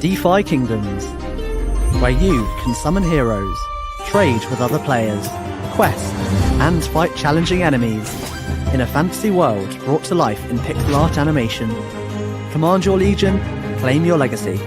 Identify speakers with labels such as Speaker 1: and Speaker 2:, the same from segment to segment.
Speaker 1: DeFi Kingdoms, where you can summon heroes, trade with other players, quest, and fight challenging enemies in a fantasy world brought to life in pixel art animation. Command your legion, claim your legacy.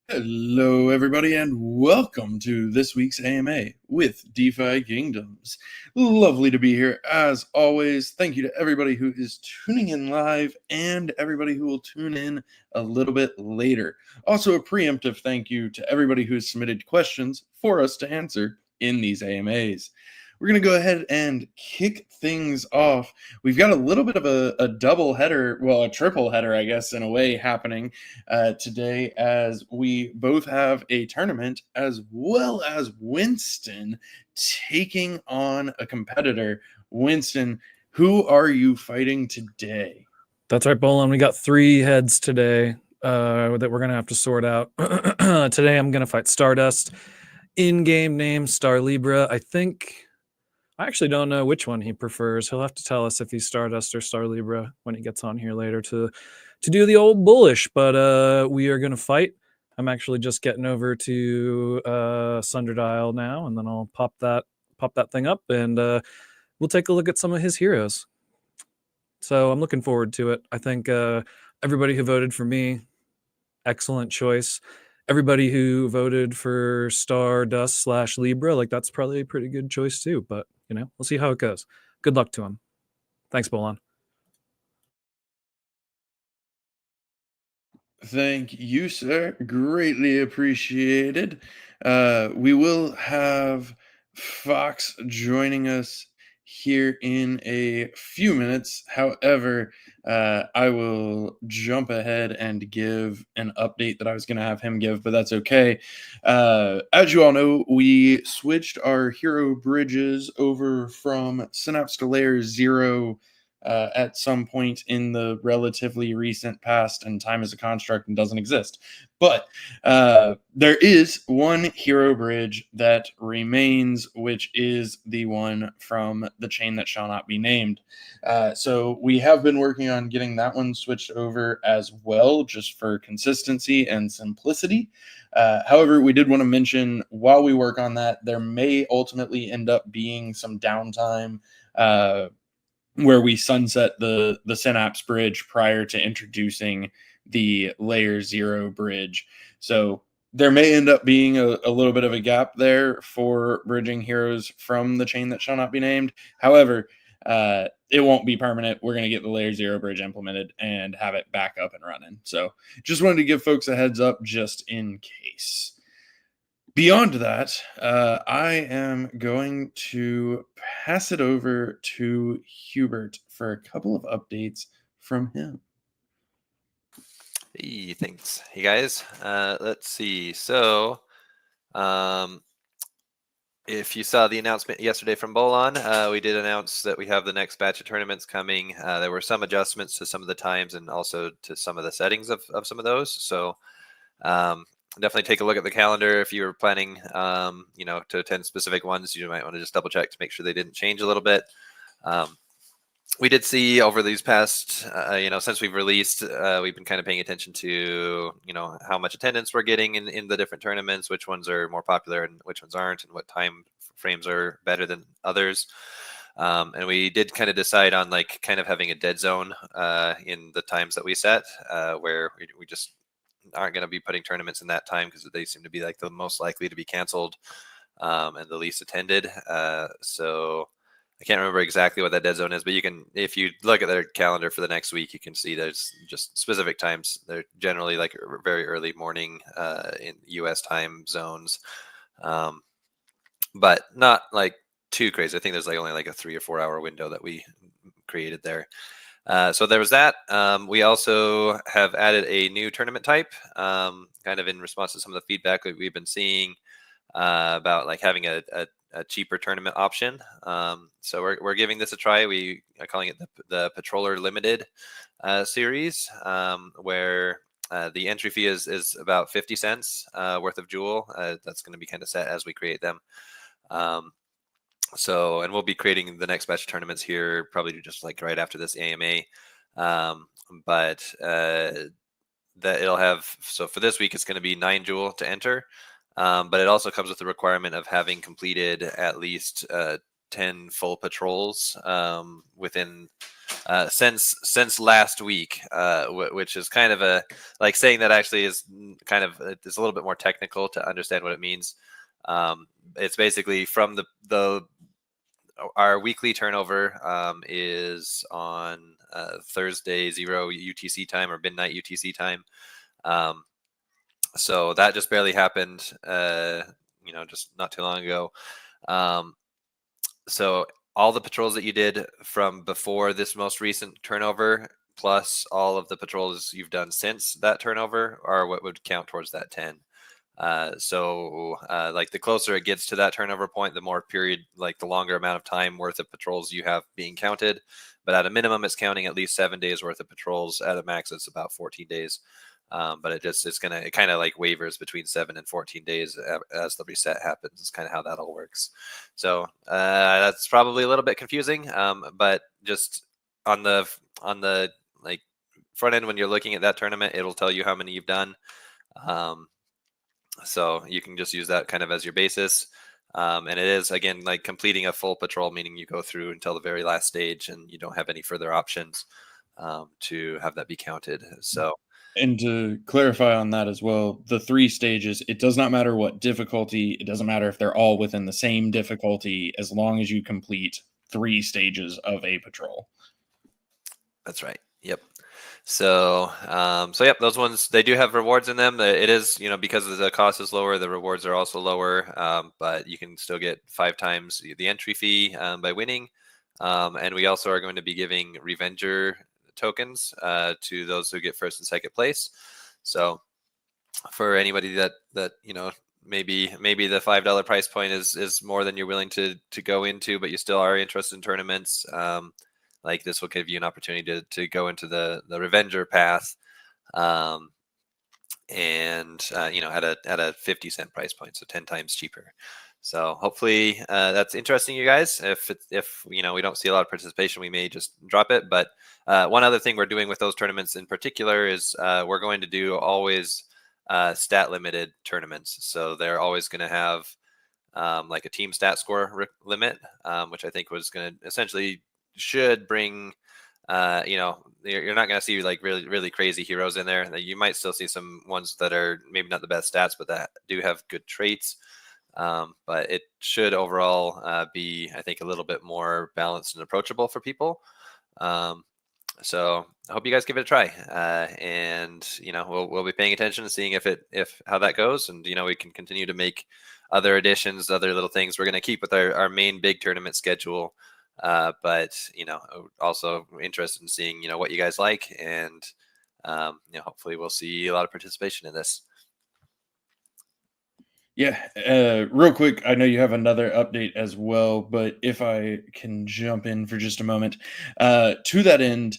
Speaker 2: Hello everybody and welcome to this week's AMA with DeFi Kingdoms. Lovely to be here as always. Thank you to everybody who is tuning in live and everybody who will tune in a little bit later. Also a preemptive thank you to everybody who has submitted questions for us to answer in these AMAs. We're going to go ahead and kick things off. We've got a little bit of a double header, well, a triple header, I guess, in a way, happening today, as we both have a tournament as well as Winston taking on a competitor. Winston, who are you fighting today?
Speaker 3: That's right, Bolin. We got 3 heads today that we're going to have to sort out. Today I'm going to fight Stardust. In-game name, Star Libra. I actually don't know which one he prefers. He'll have to tell us if he's Stardust or Star Libra when he gets on here later to do the old bullish. But we are going to fight. I'm actually just getting over to Sunderdial now, and then I'll pop that thing up, and we'll take a look at some of his heroes. So I'm looking forward to it. I think everybody who voted for me, excellent choice. Everybody who voted for Stardust / Libra, like, that's probably a pretty good choice too. But, you know, we'll see how it goes. Good luck to him. Thanks, Bolon.
Speaker 2: Thank you, sir. Greatly appreciated. We will have Fox joining us here in a few minutes. However, I will jump ahead and give an update that I was going to have him give, but that's okay. As you all know, we switched our hero bridges over from Synapse to Layer 0 at some point in the relatively recent past, and time is a construct and doesn't exist. But there is one hero bridge that remains, which is the one from the chain that shall not be named. So we have been working on getting that one switched over as well, just for consistency and simplicity. However, we did want to mention, while we work on that, there may ultimately end up being some downtime where we sunset the Synapse bridge prior to introducing the Layer 0 bridge. So there may end up being a little bit of a gap there for bridging heroes from the chain that shall not be named. However, it won't be permanent. We're going to get the Layer 0 bridge implemented and have it back up and running. So just wanted to give folks a heads up just in case. Beyond that, I am going to pass it over to Hubert for a couple of updates from him.
Speaker 4: Hey, thanks. Hey, guys. Let's see. So, if you saw the announcement yesterday from Bolon, we did announce that we have the next batch of tournaments coming. There were some adjustments to some of the times and also to some of the settings of some of those. So, definitely take a look at the calendar. If you were planning, to attend specific ones, you might want to just double check to make sure they didn't change a little bit. We did see over these past, since we've released, we've been kind of paying attention to, how much attendance we're getting in the different tournaments, which ones are more popular and which ones aren't, and what time frames are better than others. And we did kind of decide on kind of having a dead zone in the times that we set, where we just aren't going to be putting tournaments in that time because they seem to be the most likely to be canceled and the least attended. So I can't remember exactly what that dead zone is, but you can, if you look at their calendar for the next week, you can see there's just specific times. They're generally very early morning in US time zones, but not too crazy. I think there's only a 3 or 4 hour window that we created there. So there was that. We also have added a new tournament type, kind of in response to some of the feedback that we've been seeing about having a cheaper tournament option. So we're giving this a try. We are calling it the Patroller Limited series, where the entry fee is about 50 cents worth of jewel. That's going to be kind of set as we create them. And we'll be creating the next batch of tournaments here, probably just right after this AMA. but that it'll have, so for this week it's going to be 9 Joule to enter, but it also comes with the requirement of having completed at least 10 full patrols within since last week, which is kind of a, like, saying that actually is kind of, it's a little bit more technical to understand what it means. It's basically from our weekly turnover is on Thursday 0 UTC time, or midnight UTC time. So that just barely happened, just not too long ago. So all the patrols that you did from before this most recent turnover, plus all of the patrols you've done since that turnover, are what would count towards that 10. Like the closer it gets to that turnover point, the more period, like the longer amount of time worth of patrols you have being counted. But at a minimum, it's counting at least 7 days worth of patrols. At a max, it's about 14 days. But it kind of like wavers between 7 and 14 days as the reset happens. It's kind of how that all works. So that's probably a little bit confusing. But just on the like front end, when you're looking at that tournament, it'll tell you how many you've done. So you can just use that kind of as your basis. And it is, again, like completing a full patrol, meaning you go through until the very last stage and you don't have any further options to have that be counted. So,
Speaker 2: and to clarify on that as well, the 3 stages, it does not matter what difficulty, it doesn't matter if they're all within the same difficulty, as long as you complete 3 stages of a patrol.
Speaker 4: That's right. Yep. So, yep, those ones, they do have rewards in them. It is, because the cost is lower, the rewards are also lower, but you can still get 5 times the entry fee by winning. And we also are going to be giving Revenger tokens to those who get first and second place. So for anybody that maybe the $5 price point is more than you're willing to go into, but you still are interested in tournaments, like this will give you an opportunity to go into the Revenger path, and at a 50-cent price point, so 10 times cheaper. So hopefully that's interesting, you guys. If we don't see a lot of participation, we may just drop it. But one other thing we're doing with those tournaments in particular is we're going to do always stat limited tournaments. So they're always going to have like a team stat score limit, which I think was going to essentially should bring, you're not going to see like really, really crazy heroes in there. You might still see some ones that are maybe not the best stats, but that do have good traits. But it should overall be, I think, a little bit more balanced and approachable for people. So I hope you guys give it a try, and we'll be paying attention and seeing if how that goes, and we can continue to make other additions, other little things. We're going to keep with our main big tournament schedule, but also interested in seeing what you guys like, and hopefully we'll see a lot of participation in this.
Speaker 2: Yeah, real quick, I know you have another update as well, but if I can jump in for just a moment. To that end,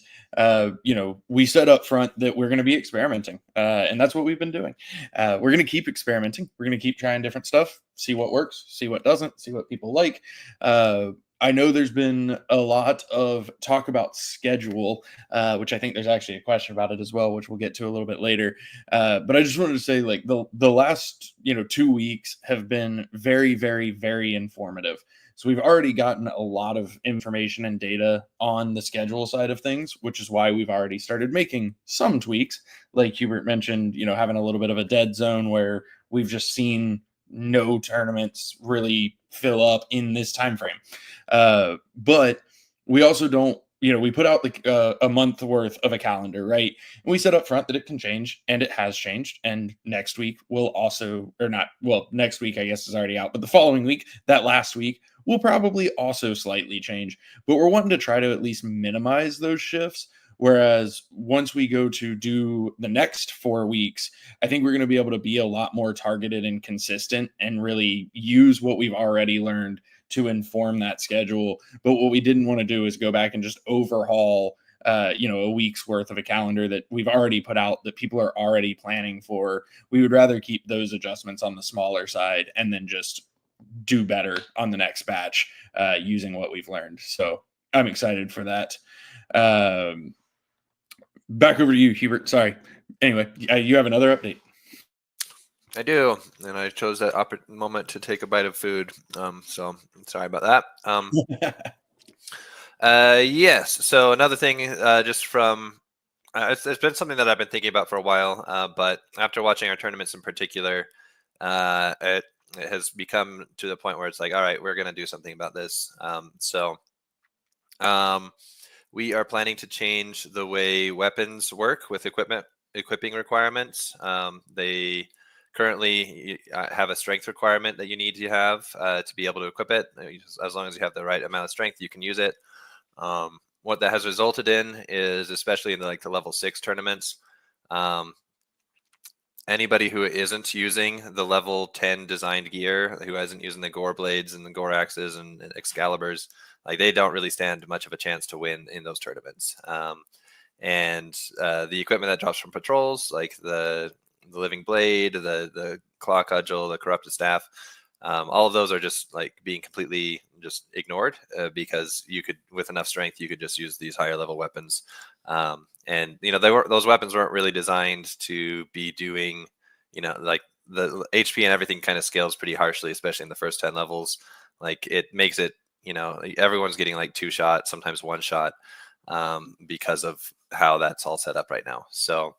Speaker 2: we said up front that we're going to be experimenting, and that's what we've been doing. We're going to keep experimenting. We're going to keep trying different stuff, see what works, see what doesn't, see what people like. I know there's been a lot of talk about schedule, which I think there's actually a question about it as well, which we'll get to a little bit later. But I just wanted to say, like, the last 2 weeks have been very, very, very informative. So we've already gotten a lot of information and data on the schedule side of things, which is why we've already started making some tweaks. Like Hubert mentioned, having a little bit of a dead zone where we've just seen no tournaments really fill up in this time frame. But we also don't, we put out like a month worth of a calendar, right? And we said up front that it can change, and it has changed. And next week will also, or not, well, next week, I guess, is already out, but the following week, that last week, will probably also slightly change. But we're wanting to try to at least minimize those shifts. Whereas once we go to do the next 4 weeks, I think we're going to be able to be a lot more targeted and consistent and really use what we've already learned to inform that schedule. But what we didn't want to do is go back and just overhaul, a week's worth of a calendar that we've already put out that people are already planning for. We would rather keep those adjustments on the smaller side and then just do better on the next batch using what we've learned. So I'm excited for that. Back over to you, Hubert. Sorry. Anyway, you have another update.
Speaker 4: I do, and I chose that moment to take a bite of food. So sorry about that. Yes. So another thing, just from it's been something that I've been thinking about for a while, but after watching our tournaments in particular, it has become to the point where it's like, all right, we're going to do something about this. We are planning to change the way weapons work with equipping requirements. They currently have a strength requirement that you need to have to be able to equip it. As long as you have the right amount of strength, you can use it. What that has resulted in is, especially in the level 6 tournaments, anybody who isn't using the level 10 designed gear, who isn't using the gore blades and the gore axes and Excaliburs, they don't really stand much of a chance to win in those tournaments. And the equipment that drops from patrols, like the living blade, the claw cudgel, the corrupted staff, all of those are just being completely just ignored because you could, with enough strength, you could just use these higher level weapons. And those weapons weren't really designed to be doing, the HP and everything kind of scales pretty harshly, especially in the first 10 levels. It makes it, everyone's getting 2 shots, sometimes 1 shot, because of how that's all set up right now. So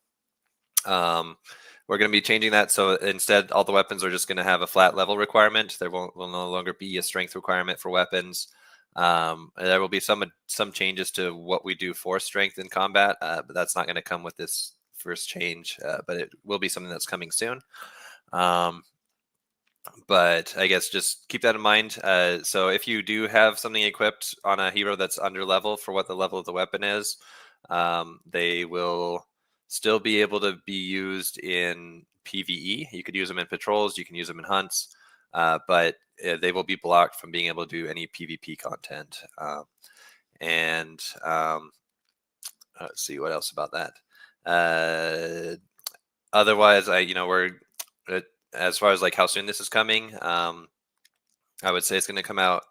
Speaker 4: we're going to be changing that. So instead, all the weapons are just going to have a flat level requirement. There will no longer be a strength requirement for weapons. There will be some changes to what we do for strength in combat, but that's not going to come with this first change, but it will be something that's coming soon. But I guess just keep that in mind. So if you do have something equipped on a hero that's under level for what the level of the weapon is, they will still be able to be used in PvE. You could use them in patrols, you can use them in hunts, but they will be blocked from being able to do any PvP content. Let's see what else about that. Otherwise, we're as far as how soon this is coming, I would say it's going to come out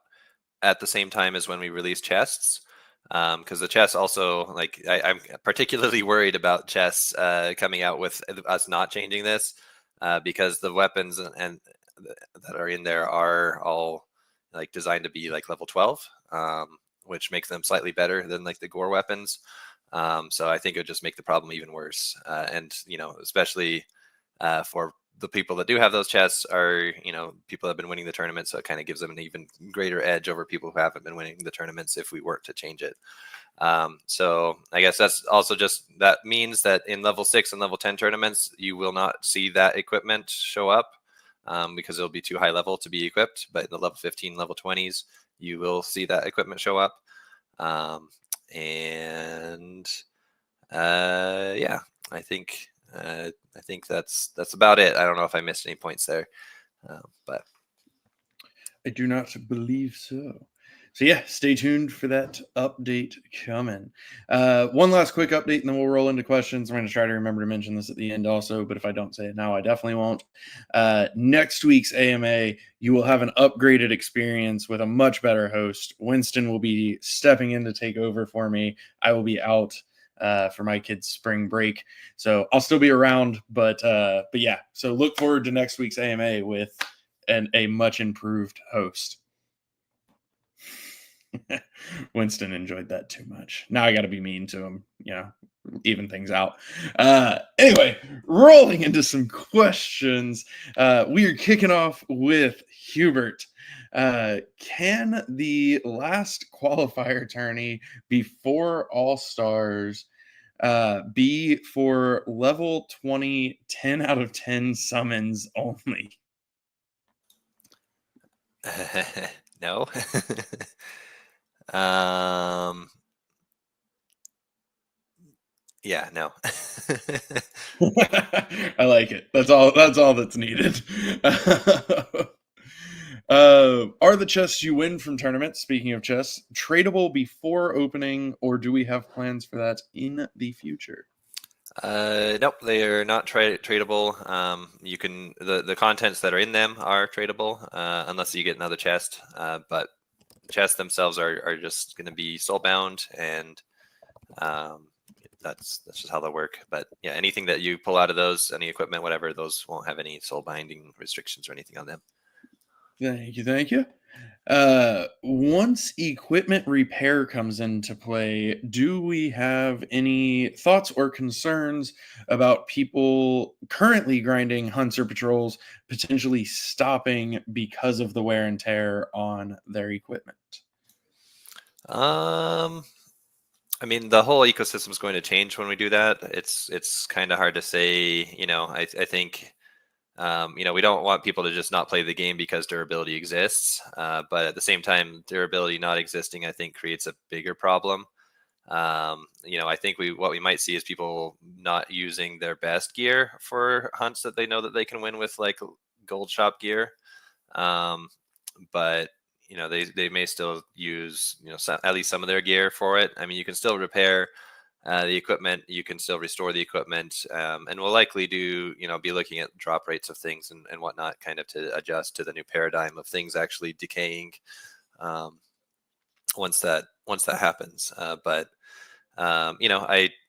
Speaker 4: at the same time as when we release chests. Because the chests also, I'm particularly worried about chests coming out with us not changing this, because the weapons and that are in there are all designed to be level 12, which makes them slightly better than the gore weapons. So I think it would just make the problem even worse. And especially for the people that do have those chests are, people that have been winning the tournament. So it kind of gives them an even greater edge over people who haven't been winning the tournaments if we were to change it. So I guess that's also that means that in level 6 and level 10 tournaments, you will not see that equipment show up because it'll be too high level to be equipped. But in the level 15, level 20s, you will see that equipment show up. Yeah, I think that's about it. I don't know if I missed any points there, but
Speaker 2: I do not believe so. So yeah, stay tuned for that update coming. One last quick update, and then we'll roll into questions. I'm going to try to remember to mention this at the end also, but if I don't say it now, I definitely won't. Next week's AMA, you will have an upgraded experience with a much better host. Winston will be stepping in to take over for me. I will be out for my kids' spring break, so I'll still be around. But yeah, so look forward to next week's AMA with a much improved host. Winston enjoyed that too much. Now I got to be mean to him, even things out. Anyway, rolling into some questions. We are kicking off with Hubert. Can the last qualifier tourney before All-Stars be for level 20, 10 out of 10 summons only?
Speaker 4: No. Yeah, no.
Speaker 2: I like it. That's all that's needed. Are the chests you win from tournaments, speaking of chests, tradable before opening, or do we have plans for that in the future?
Speaker 4: Nope, they are not tradable. You can the contents that are in them are tradable, unless you get another chest. But chests themselves are just going to be soul bound, and that's just how they'll work. But yeah, anything that you pull out of those, any equipment, whatever, those won't have any soul binding restrictions or anything on them.
Speaker 2: Thank you. Thank you. Once equipment repair comes into play, do we have any thoughts or concerns about people currently grinding hunts or patrols potentially stopping because of the wear and tear on their equipment?
Speaker 4: I mean, the whole ecosystem is going to change when we do that. It's kind of hard to say. I think we don't want people to just not play the game because durability exists. But at the same time, durability not existing, I think, creates a bigger problem. I think what we might see is people not using their best gear for hunts that they know that they can win with, like gold shop gear. But they may still use at least some of their gear for it. I mean, you can still repair the equipment, you can still restore the equipment, and we'll likely be looking at drop rates of things and whatnot, kind of to adjust to the new paradigm of things actually decaying once that happens. But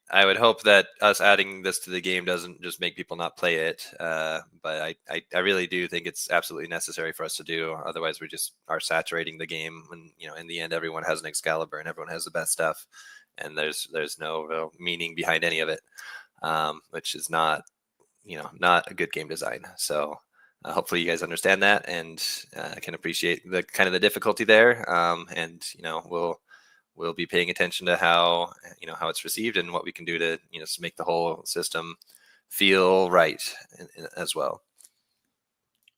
Speaker 4: I would hope that us adding this to the game doesn't just make people not play it. But I really do think it's absolutely necessary for us to do. Otherwise, we just are saturating the game. And, in the end, everyone has an Excalibur and everyone has the best stuff. And there's no real meaning behind any of it, which is not a good game design. So hopefully you guys understand that and can appreciate the difficulty there. And we'll be paying attention to how it's received and what we can do to make the whole system feel right as well.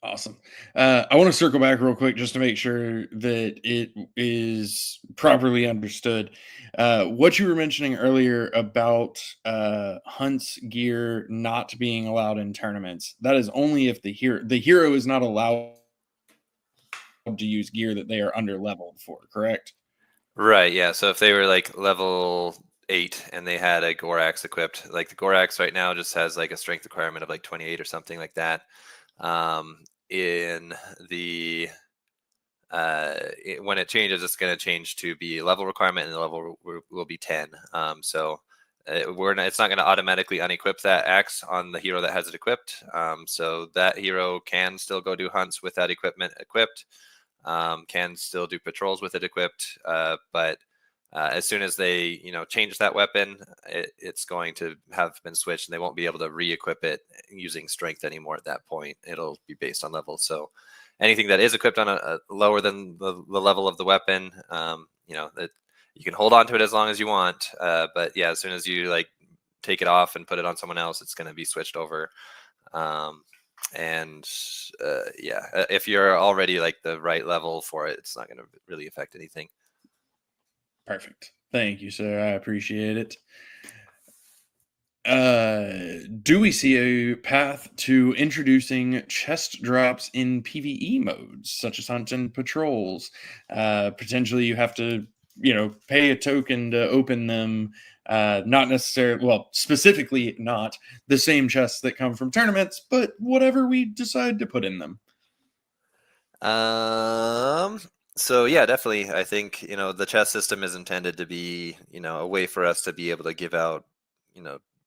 Speaker 2: Awesome. I want to circle back real quick just to make sure that it is properly understood. What you were mentioning earlier about hunts gear not being allowed in tournaments, that is only if the hero is not allowed to use gear that they are under leveled for, correct?
Speaker 4: Right, yeah. So if they were like level 8 and they had a Gorax equipped, like the Gorax right now just has like a strength requirement of like 28 or something like that. In the when it changes, it's going to change to be a level requirement, and the level will be 10. So it's not going to automatically unequip that axe on the hero that has it equipped. So that hero can still go do hunts with that equipment equipped. Can still do patrols with it equipped, but as soon as they change that weapon, it's going to have been switched, and they won't be able to re-equip it using strength anymore at that point. It'll be based on level. So anything that is equipped on a lower than the level of the weapon, that you can hold on to it as long as you want, but yeah, as soon as you take it off and put it on someone else, it's going to be switched over. If you're already the right level for it, it's not going to really affect anything.
Speaker 2: Perfect. Thank you, sir. I appreciate it. Do we see a path to introducing chest drops in PvE modes, such as hunt and patrols? Potentially you have to, pay a token to open them. Not necessarily, well, specifically not the same chests that come from tournaments, but whatever we decide to put in them.
Speaker 4: So yeah, definitely. I think, the chest system is intended to be, a way for us to be able to give out,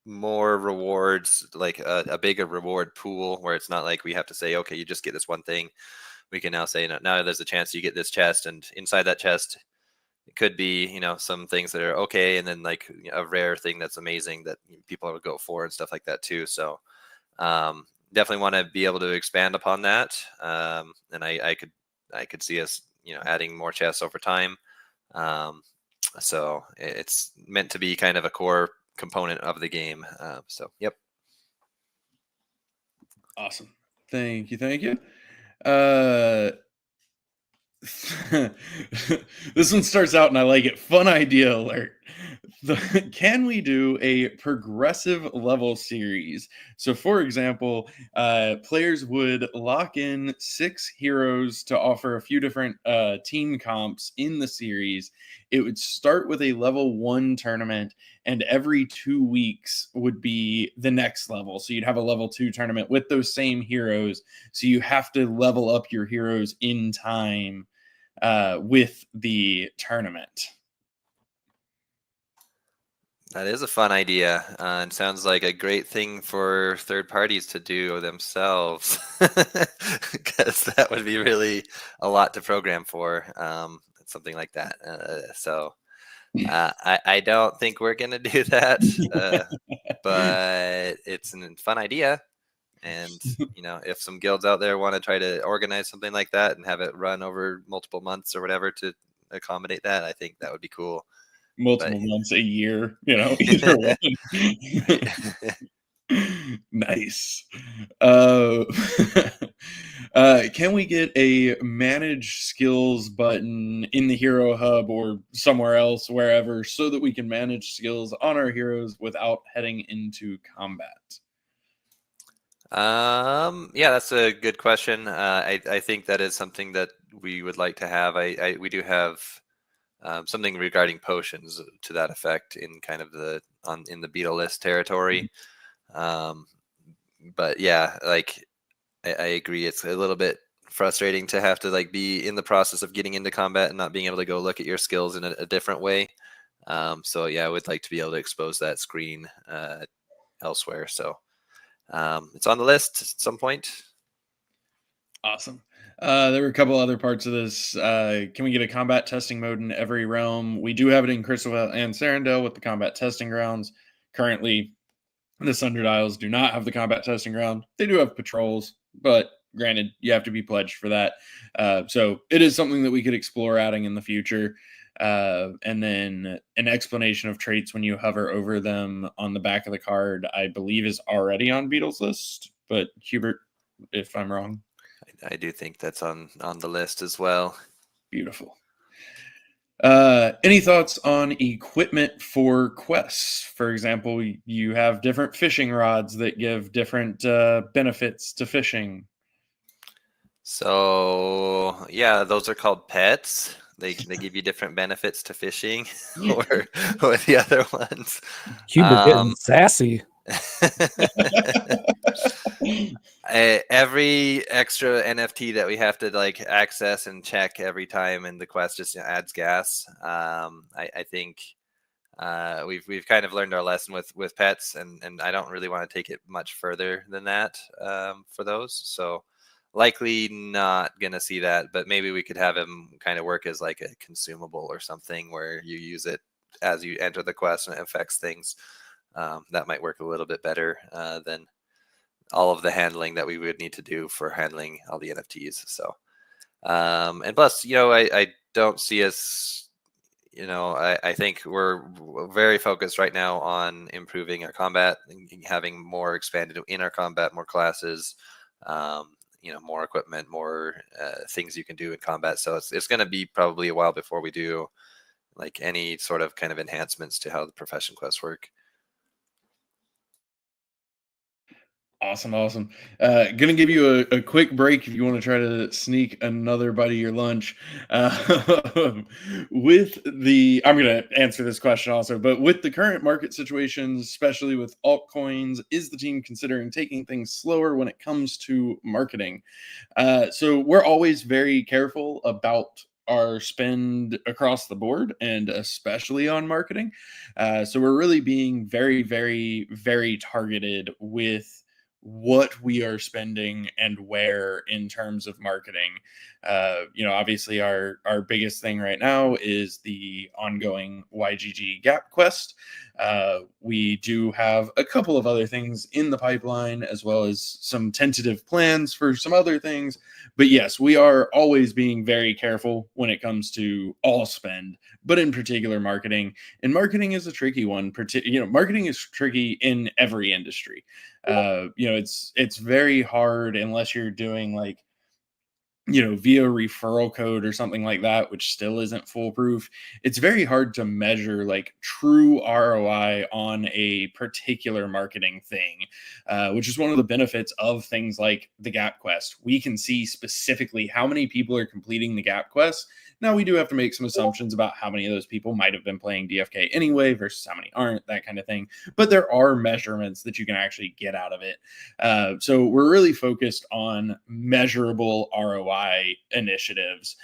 Speaker 4: more rewards, like a bigger reward pool, where it's not like we have to say, okay, you just get this one thing. We can now say, now there's a chance you get this chest, and inside that chest, it could be, some things that are okay, and then a rare thing that's amazing that people would go for and stuff like that too. So definitely want to be able to expand upon that. And I could see us, adding more chests over time. So it's meant to be kind of a core component of the game. So, yep.
Speaker 2: Awesome. Thank you. Thank you. This one starts out and I like it. Fun idea alert. Can we do a progressive level series? So for example, players would lock in 6 heroes to offer a few different team comps in the series. It would start with a level 1 tournament, and every 2 weeks would be the next level. So you'd have a level 2 tournament with those same heroes. So you have to level up your heroes in time with the tournament.
Speaker 4: That is a fun idea, and sounds like a great thing for third parties to do themselves, because that would be really a lot to program for, something like that. I don't think we're gonna do that, but it's a fun idea. And if some guilds out there want to try to organize something like that and have it run over multiple months or whatever to accommodate that, I think that would be cool.
Speaker 2: Multiple months, a year, either one. Nice. Can we get a manage skills button in the hero hub or somewhere else, wherever, so that we can manage skills on our heroes without heading into combat?
Speaker 4: Yeah, that's a good question. I think that is something that we would like to have. We do have something regarding potions to that effect in kind of in the beetle list territory. But yeah, like I agree, it's a little bit frustrating to have to like be in the process of getting into combat and not being able to go look at your skills in a different way. So yeah, I would like to be able to expose that screen elsewhere. So it's on the list at some point.
Speaker 2: Awesome. There were a couple other parts of this. Can we get a combat testing mode in every realm? We do have it in Crystalvale and Sarandel with the combat testing grounds. Currently, the Sundered do not have the combat testing ground. They do have patrols, but granted, you have to be pledged for that. So it is something that we could explore adding in the future. And then an explanation of traits when you hover over them on the back of the card, I believe, is already on Beetle's list. But Hubert, if I'm wrong.
Speaker 4: I do think that's on the list as well.
Speaker 2: Beautiful. Any thoughts on equipment for quests? For example, you have different fishing rods that give different benefits to fishing.
Speaker 4: So yeah, those are called pets. They give you different benefits to fishing, or the other ones.
Speaker 3: Hubert getting sassy.
Speaker 4: Every extra NFT that we have to like access and check every time in the quest just adds gas. I think we've kind of learned our lesson with pets, and I don't really want to take it much further than that for those. So likely not gonna see that, but maybe we could have him kind of work as like a consumable or something where you use it as you enter the quest and it affects things. That might work a little bit better than all of the handling that we would need to do for handling all the NFTs. So, and plus, I don't see us, I think we're very focused right now on improving our combat and having more expanded in our combat, more classes, more equipment, more things you can do in combat. So it's going to be probably a while before we do like any sort of kind of enhancements to how the profession quests work.
Speaker 2: Awesome. Gonna give you a quick break if you want to try to sneak another bite of your lunch. I'm gonna answer this question also, but with the current market situations, especially with altcoins, is the team considering taking things slower when it comes to marketing? So we're always very careful about our spend across the board and especially on marketing. So we're really being very, very, very targeted with what we are spending and where in terms of marketing. Obviously our biggest thing right now is the ongoing YGG Gap Quest. We do have a couple of other things in the pipeline, as well as some tentative plans for some other things. But yes, we are always being very careful when it comes to all spend, but in particular marketing. And marketing is a tricky one. Marketing is tricky in every industry. It's very hard unless you're doing like, via referral code or something like that, which still isn't foolproof. It's very hard to measure like true ROI on a particular marketing thing, which is one of the benefits of things like the Gap Quest. We can see specifically how many people are completing the Gap Quest. Now, we do have to make some assumptions about how many of those people might have been playing DFK anyway versus how many aren't, that kind of thing. But there are measurements that you can actually get out of it. So we're really focused on measurable ROI initiatives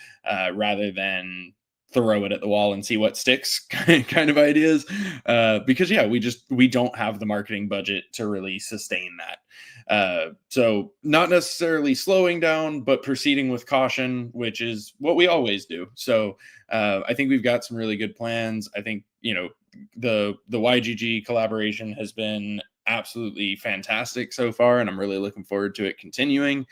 Speaker 2: rather than throw it at the wall and see what sticks kind of ideas. Because yeah, we don't have the marketing budget to really sustain that. So not necessarily slowing down, but proceeding with caution, which is what we always do. So I think we've got some really good plans. I think, the YGG collaboration has been absolutely fantastic so far, and I'm really looking forward to it continuing.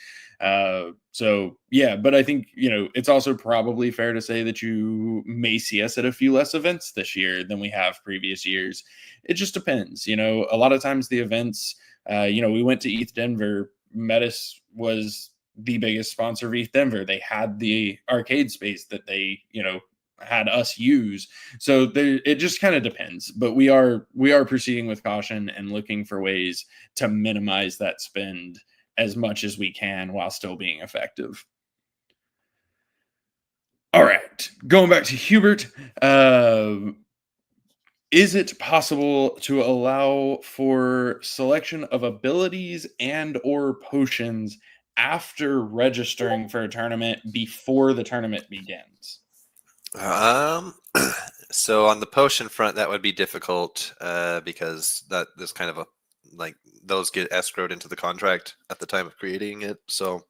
Speaker 2: So yeah, but I think, it's also probably fair to say that you may see us at a few less events this year than we have previous years. It just depends. A lot of times the events, we went to ETH Denver. Metis was the biggest sponsor of ETH Denver. They had the arcade space that they, had us use. So it just kind of depends, but we are proceeding with caution and looking for ways to minimize that spend as much as we can while still being effective. All right, going back to Hubert. Is it possible to allow for selection of abilities and or potions after registering for a tournament before the tournament begins?
Speaker 4: So on the potion front, that would be difficult because there's kind of those get escrowed into the contract at the time of creating it. So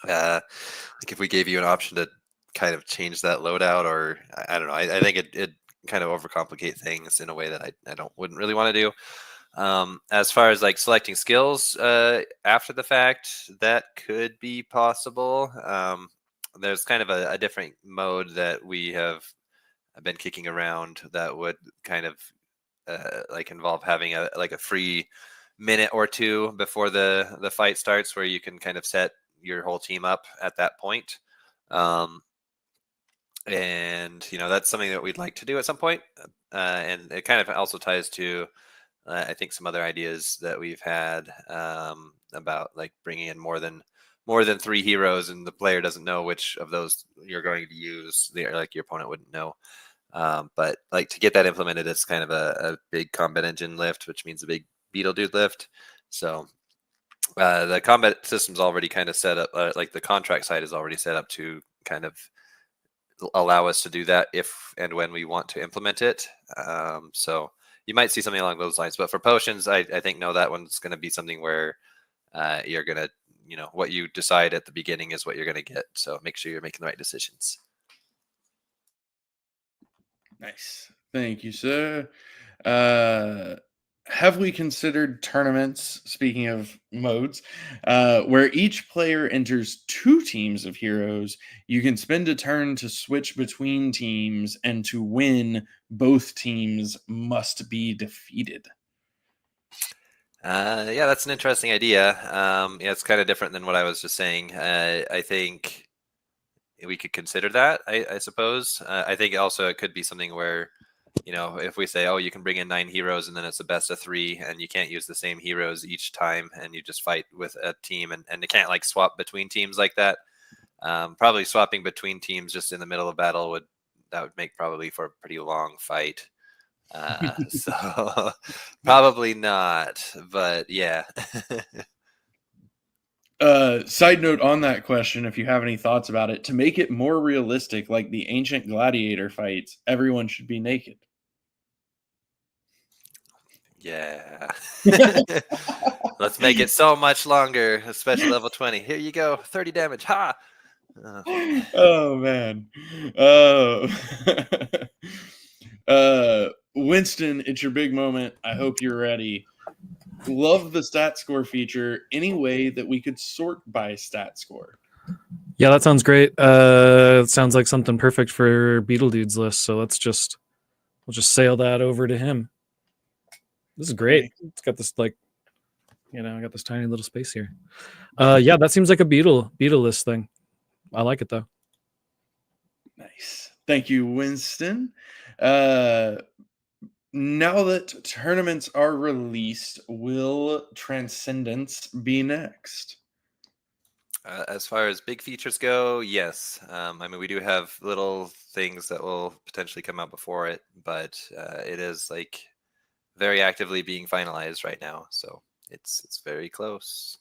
Speaker 4: if we gave you an option to kind of change that loadout, or I don't know, I think it kind of overcomplicate things in a way that I wouldn't really want to do. As far as selecting skills after the fact, that could be possible. There's kind of a different mode that we have been kicking around that would kind of involve having a free minute or two before the fight starts, where you can kind of set your whole team up at that point. And that's something that we'd like to do at some point. And it kind of also ties to I think some other ideas that we've had about bringing in more than 3 heroes, and the player doesn't know which of those you're going to use. Your opponent wouldn't know. But to get that implemented, it's kind of a big combat engine lift, which means a big beetle dude lift. So the combat system's already kind of set up, the contract side is already set up to kind of allow us to do that if and when we want to implement it. So you might see something along those lines. But for potions, I think that one's going to be something where you're going to, what you decide at the beginning is what you're going to get. So make sure you're making the right decisions.
Speaker 2: Nice. Thank you, sir. Have we considered tournaments, speaking of modes, where each player enters 2 teams of heroes? You can spend a turn to switch between teams, and to win, both teams must be defeated.
Speaker 4: Yeah, that's an interesting idea. Yeah, it's kind of different than what I was just saying. I think we could consider that, I suppose. I think also it could be something where, if we say, oh, you can bring in 9 heroes and then it's a best of 3 and you can't use the same heroes each time and you just fight with a team and they can't swap between teams like that. Probably swapping between teams just in the middle of battle would make probably for a pretty long fight. So probably not, but yeah.
Speaker 2: Side note on that question, if you have any thoughts about it, to make it more realistic, like the ancient gladiator fights, everyone should be naked.
Speaker 4: Yeah. Let's make it so much longer, especially level 20. Here you go, 30 damage. Ha!
Speaker 2: Oh man. Winston, it's your big moment. I hope you're ready. Love the stat score feature. Any way that we could sort by stat score?
Speaker 3: Yeah, that sounds great. It sounds like something perfect for Beetle Dude's list. So we'll just sail that over to him. This is great. It's got this I got this tiny little space here. Yeah, that seems like a beetle list thing. I like it though.
Speaker 2: Nice. Thank you, Winston. Now that tournaments are released, will Transcendence be next?
Speaker 4: As far as big features go, yes. I mean, we do have little things that will potentially come out before it, but it is very actively being finalized right now. So it's very close.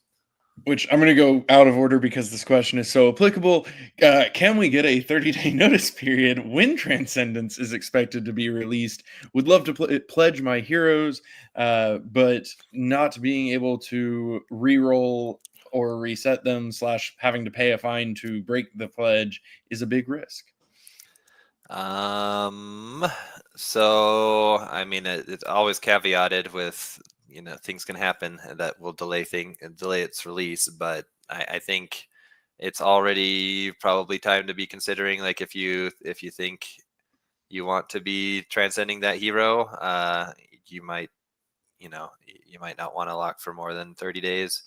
Speaker 2: which I'm going to go out of order because this question is so applicable. Can we get a 30-day notice period when Transcendence is expected to be released? Would love to pledge my heroes, but not being able to re-roll or reset them / having to pay a fine to break the pledge is a big risk.
Speaker 4: So I mean, it's always caveated with, things can happen that will delay its release, but I think it's already probably time to be considering, like, if you think you want to be transcending that hero, you might not want to lock for more than 30 days.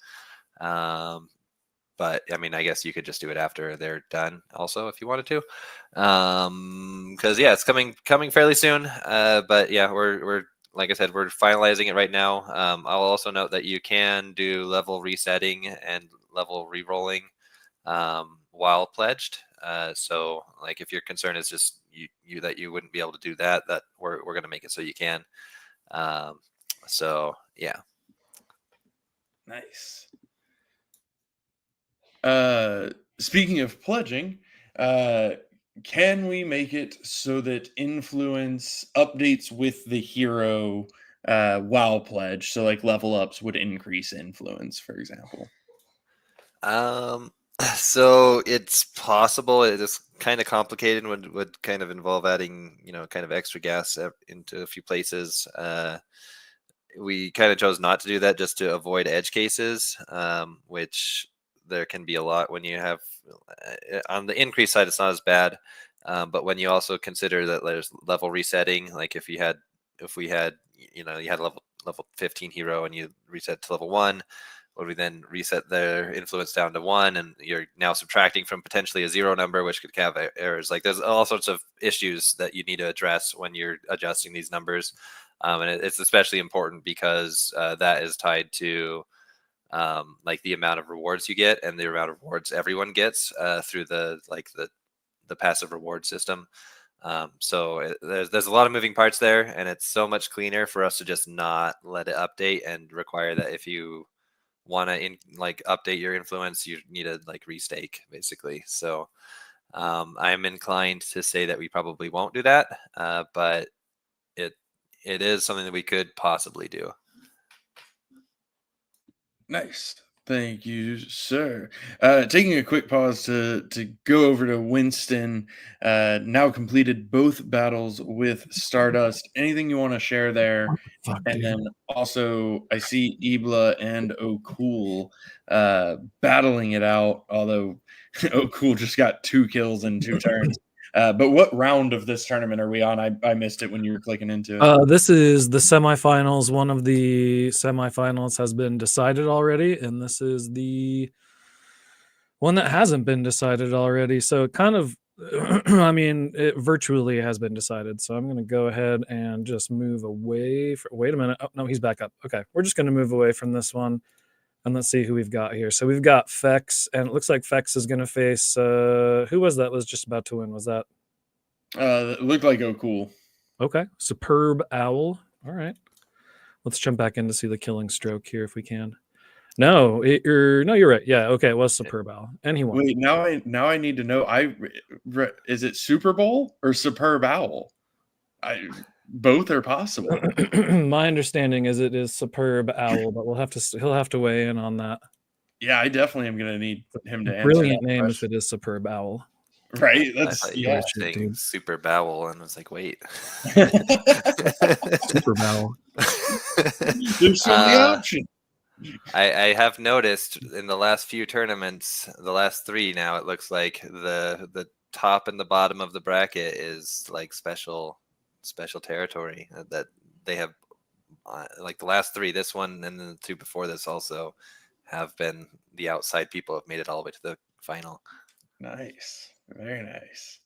Speaker 4: But I mean, I guess you could just do it after they're done also if you wanted to. Because yeah, it's coming fairly soon. But yeah, we're like I said, we're finalizing it right now. I'll also note that you can do level resetting and level re-rolling while pledged. So like if your concern is just you that you wouldn't be able to do that, we're going to make it so you can. So yeah.
Speaker 2: Nice. Speaking of pledging, can we make it so that influence updates with the hero while pledge? So like level ups would increase influence, for example.
Speaker 4: So it's possible. It is kind of complicated and would kind of involve adding, kind of extra gas into a few places. We kind of chose not to do that just to avoid edge cases, which there can be a lot when you have on the increase side. It's not as bad, but when you also consider that there's level resetting, like if we had you had a level 15 hero and you reset to level 1, would we then reset their influence down to 1, and you're now subtracting from potentially a 0 number, which could have errors. Like there's all sorts of issues that you need to address when you're adjusting these numbers. And it's especially important because that is tied to like the amount of rewards you get and the amount of rewards everyone gets through the passive reward system. So there's a lot of moving parts there, and it's so much cleaner for us to just not let it update and require that if you want to update your influence, you need to restake basically. So I'm inclined to say that we probably won't do that, but it is something that we could possibly do.
Speaker 2: Nice. Thank you, sir. Taking a quick pause to go over to Winston. Now completed both battles with Stardust. Anything you want to share there?
Speaker 3: Fuck,
Speaker 2: And
Speaker 3: dude.
Speaker 2: then also, I see Ibla and O'Cool battling it out, although O'Cool just got 2 kills in 2 turns. But what round of this tournament are we on? I missed it when you were clicking into it.
Speaker 3: This is the semifinals. One of the semifinals has been decided already, and this is the one that hasn't been decided already. So it kind of, I mean, it virtually has been decided. So I'm going to go ahead and just move away. Wait a minute. Oh, no, he's back up. Okay. We're just going to move away from this one. And let's see who we've got here. So we've got Fex, and it looks like Fex is going to face, who was that was just about to win? Was that?
Speaker 2: It looked like O'Cool.
Speaker 3: Okay. Superb Owl. All right. Let's jump back in to see the killing stroke here if we can. No, you're right. Yeah, okay, it was Superb Owl, and he won.
Speaker 2: Wait, now I need to know. Is it Super Bowl or Superb Owl? Both are possible.
Speaker 3: My understanding is it is Superb Owl, but he'll have to weigh in on that.
Speaker 2: Yeah, I definitely am going to need him to answer.
Speaker 3: Brilliant name if it is Superb Owl.
Speaker 2: Right?
Speaker 4: I thought you were saying Super Bowel, and I was like, wait.
Speaker 3: Super Bowel.
Speaker 2: There's so many options.
Speaker 4: I have noticed in the last few tournaments, the last 3 now, it looks like the top and the bottom of the bracket is like special territory that they have. Like the last 3, this one and then the 2 before this also have been the outside people have made it all the way to the final.
Speaker 2: Nice. Very nice.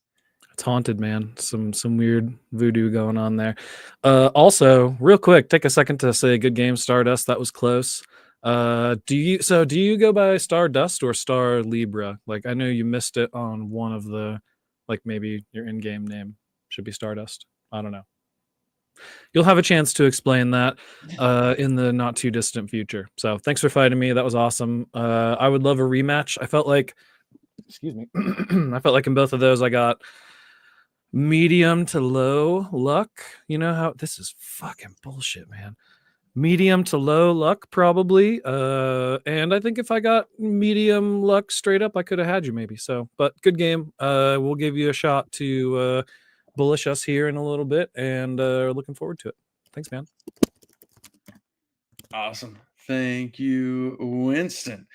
Speaker 3: It's haunted, man. Some weird voodoo going on there. Also, real quick, take a second to say good game, Stardust. That was close. Do you go by Stardust or Star Libra? Like, I know you missed it on one of the, like, maybe your in-game name should be Stardust. I don't know. you'll have a chance to explain that in the not too distant future. So thanks for fighting me. That was awesome. I would love a rematch. I felt like, excuse me, I felt like in both of those I got medium to low luck. You know how this is fucking bullshit, man. Medium to low luck, probably. And I think if I got medium luck straight up, I could have had you maybe. So, but good game. We'll give you a shot to bullish us here in a little bit, and looking forward to it. Thanks, man.
Speaker 2: Awesome. Thank you, Winston.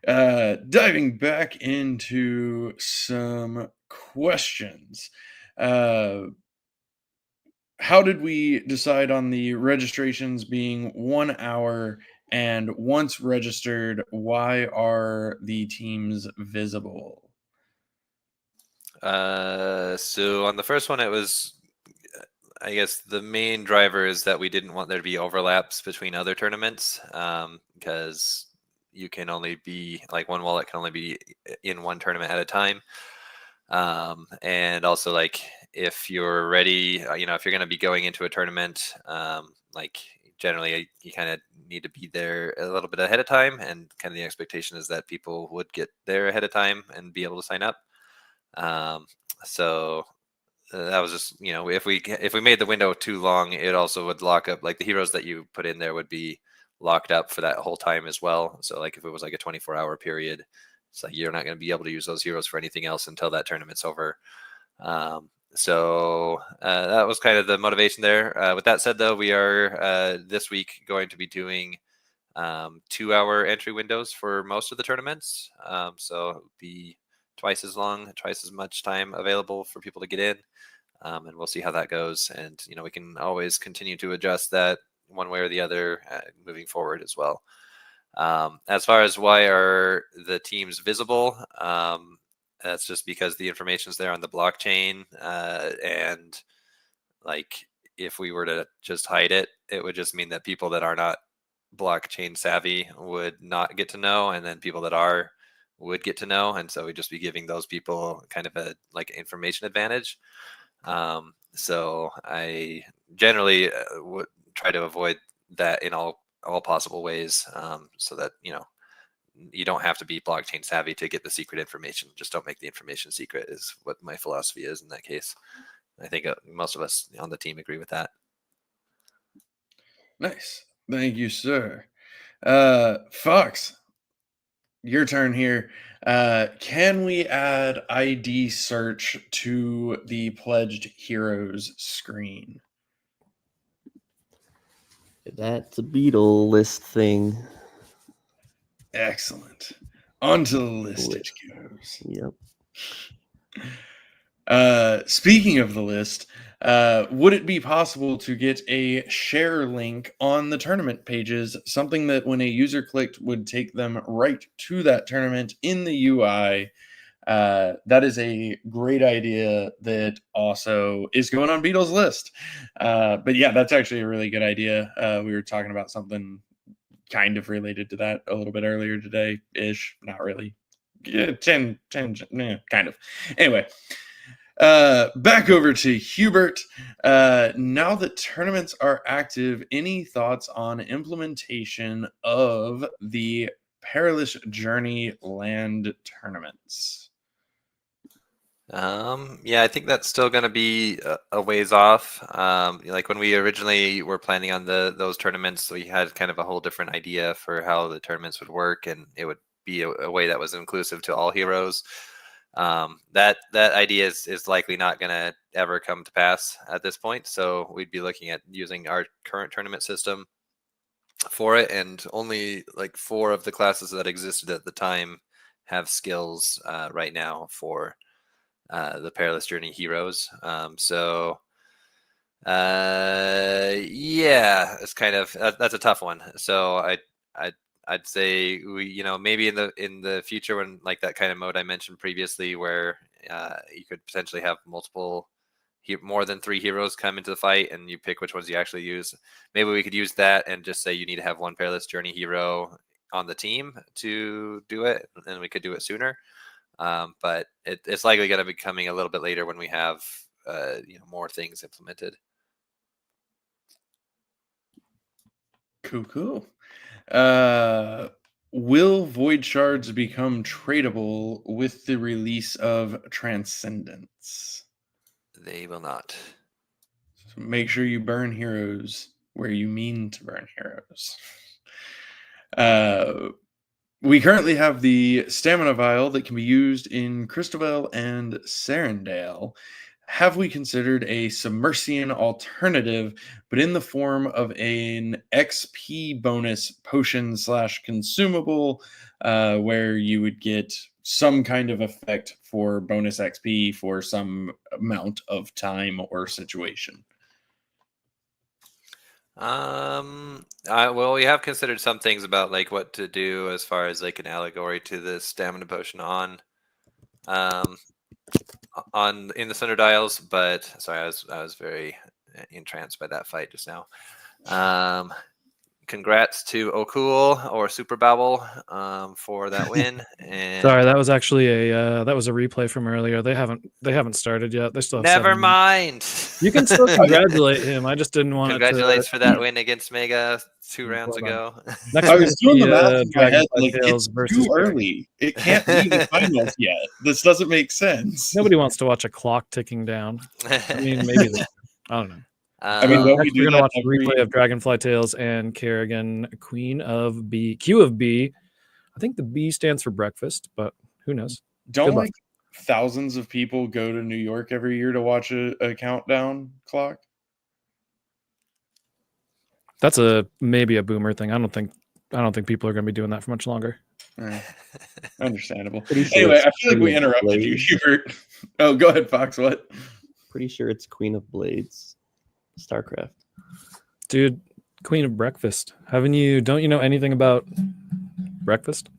Speaker 2: Diving back into some questions. How did we decide on the registrations being 1 hour? And once registered, why are the teams visible?
Speaker 4: So on the first one, it was, I guess the main driver is that we didn't want there to be overlaps between other tournaments, because you can only be like one wallet can only be in one tournament at a time. And also, like, if you're ready, if you're going to be going into a tournament, like generally you kind of need to be there a little bit ahead of time, and kind of the expectation is that people would get there ahead of time and be able to sign up. So that was just, if we made the window too long, it also would lock up, like the heroes that you put in there would be locked up for that whole time as well. So like if it was like a 24-hour period, it's like you're not going to be able to use those heroes for anything else until that tournament's over. So that was kind of the motivation there. With that said, though, we are this week going to be doing 2-hour entry windows for most of the tournaments. So it would be twice as long, twice as much time available for people to get in. And we'll see how that goes. And, we can always continue to adjust that one way or the other moving forward as well. As far as why are the teams visible, that's just because the information is there on the blockchain. And like, if we were to just hide it, it would just mean that people that are not blockchain savvy would not get to know, and then people that are would get to know. And so we'd just be giving those people kind of a like information advantage. So I generally would try to avoid that in all possible ways, so that you don't have to be blockchain savvy to get the secret information. Just don't make the information secret is what my philosophy is in that case. I think most of us on the team agree with that.
Speaker 2: Nice. Thank you, sir. Fox, your turn here. Can we add ID search to the pledged heroes screen?
Speaker 5: That's a beetle list thing.
Speaker 2: Excellent. Onto the list it goes.
Speaker 5: Yep.
Speaker 2: Speaking of the list, would it be possible to get a share link on the tournament pages, something that when a user clicked would take them right to that tournament in the UI? That is a great idea that also is going on Beetle's list. But yeah, that's actually a really good idea. We were talking about something kind of related to that a little bit earlier today-ish. Not really. Yeah, 10, kind of. Anyway, back over to Hubert. Now that tournaments are active, any thoughts on implementation of the Perilous Journey land tournaments?
Speaker 4: Yeah, I think that's still going to be a ways off. Like when we originally were planning on those tournaments, we had kind of a whole different idea for how the tournaments would work, and it would be a way that was inclusive to all heroes. That idea is likely not going to ever come to pass at this point. So we'd be looking at using our current tournament system for it, and only like 4 of the classes that existed at the time have skills right now for the Perilous Journey heroes. Yeah, it's kind of that's a tough one. So I'd say we, maybe in the future, when like that kind of mode I mentioned previously, where you could potentially have more than 3 heroes come into the fight, and you pick which ones you actually use. Maybe we could use that and just say you need to have 1 Perilous Journey hero on the team to do it, and we could do it sooner. But it's likely going to be coming a little bit later when we have more things implemented.
Speaker 2: Cool. Will void shards become tradable with the release of Transcendence?
Speaker 4: They will not.
Speaker 2: So make sure you burn heroes where you mean to burn heroes. We currently have the stamina vial that can be used in Christabel and Serendale. Have we considered a Submersian alternative, but in the form of an XP bonus potion / consumable, where you would get some kind of effect for bonus XP for some amount of time or situation?
Speaker 4: Well, we have considered some things about like what to do as far as like an allegory to the stamina potion on in the Cinder Dials, but sorry, I was very entranced by that fight just now. Congrats to O'Cool or Super Babble for that win. And
Speaker 3: Sorry, that was actually a replay from earlier. They haven't started yet. They still have
Speaker 4: never
Speaker 3: 7 minutes.
Speaker 4: mind.
Speaker 3: You can still congratulate him. I just didn't want
Speaker 4: Congratulations for that win against Mega 2 rounds
Speaker 3: Well done.
Speaker 4: ago.
Speaker 3: Next
Speaker 2: I
Speaker 3: week,
Speaker 2: was doing the math in my head,
Speaker 3: Dragonfly
Speaker 2: like,
Speaker 3: Tales
Speaker 2: it's
Speaker 3: versus
Speaker 2: too early. It can't be the finals yet. This doesn't make sense.
Speaker 3: Nobody wants to watch a clock ticking down. I mean, maybe I don't know.
Speaker 2: I mean, don't we
Speaker 3: Next,
Speaker 2: do
Speaker 3: we're gonna
Speaker 2: that
Speaker 3: watch a
Speaker 2: every-
Speaker 3: replay of Dragonfly Tales and Kerrigan, Queen of B, Q of B. I think the B stands for breakfast, but who knows?
Speaker 2: Don't
Speaker 3: Good luck.
Speaker 2: like thousands of people go to New York every year to watch a countdown clock?
Speaker 3: That's maybe a boomer thing. I don't think people are going to be doing that for much longer.
Speaker 2: Understandable.
Speaker 5: Pretty sure
Speaker 2: Anyway,
Speaker 5: it's
Speaker 2: I feel like we
Speaker 5: Queen of
Speaker 2: interrupted you,
Speaker 5: Blades.
Speaker 2: Hubert. Oh, go ahead, Fox. What?
Speaker 5: Pretty sure it's Queen of Blades, StarCraft.
Speaker 3: Dude, Queen of Breakfast. Don't you know anything about breakfast?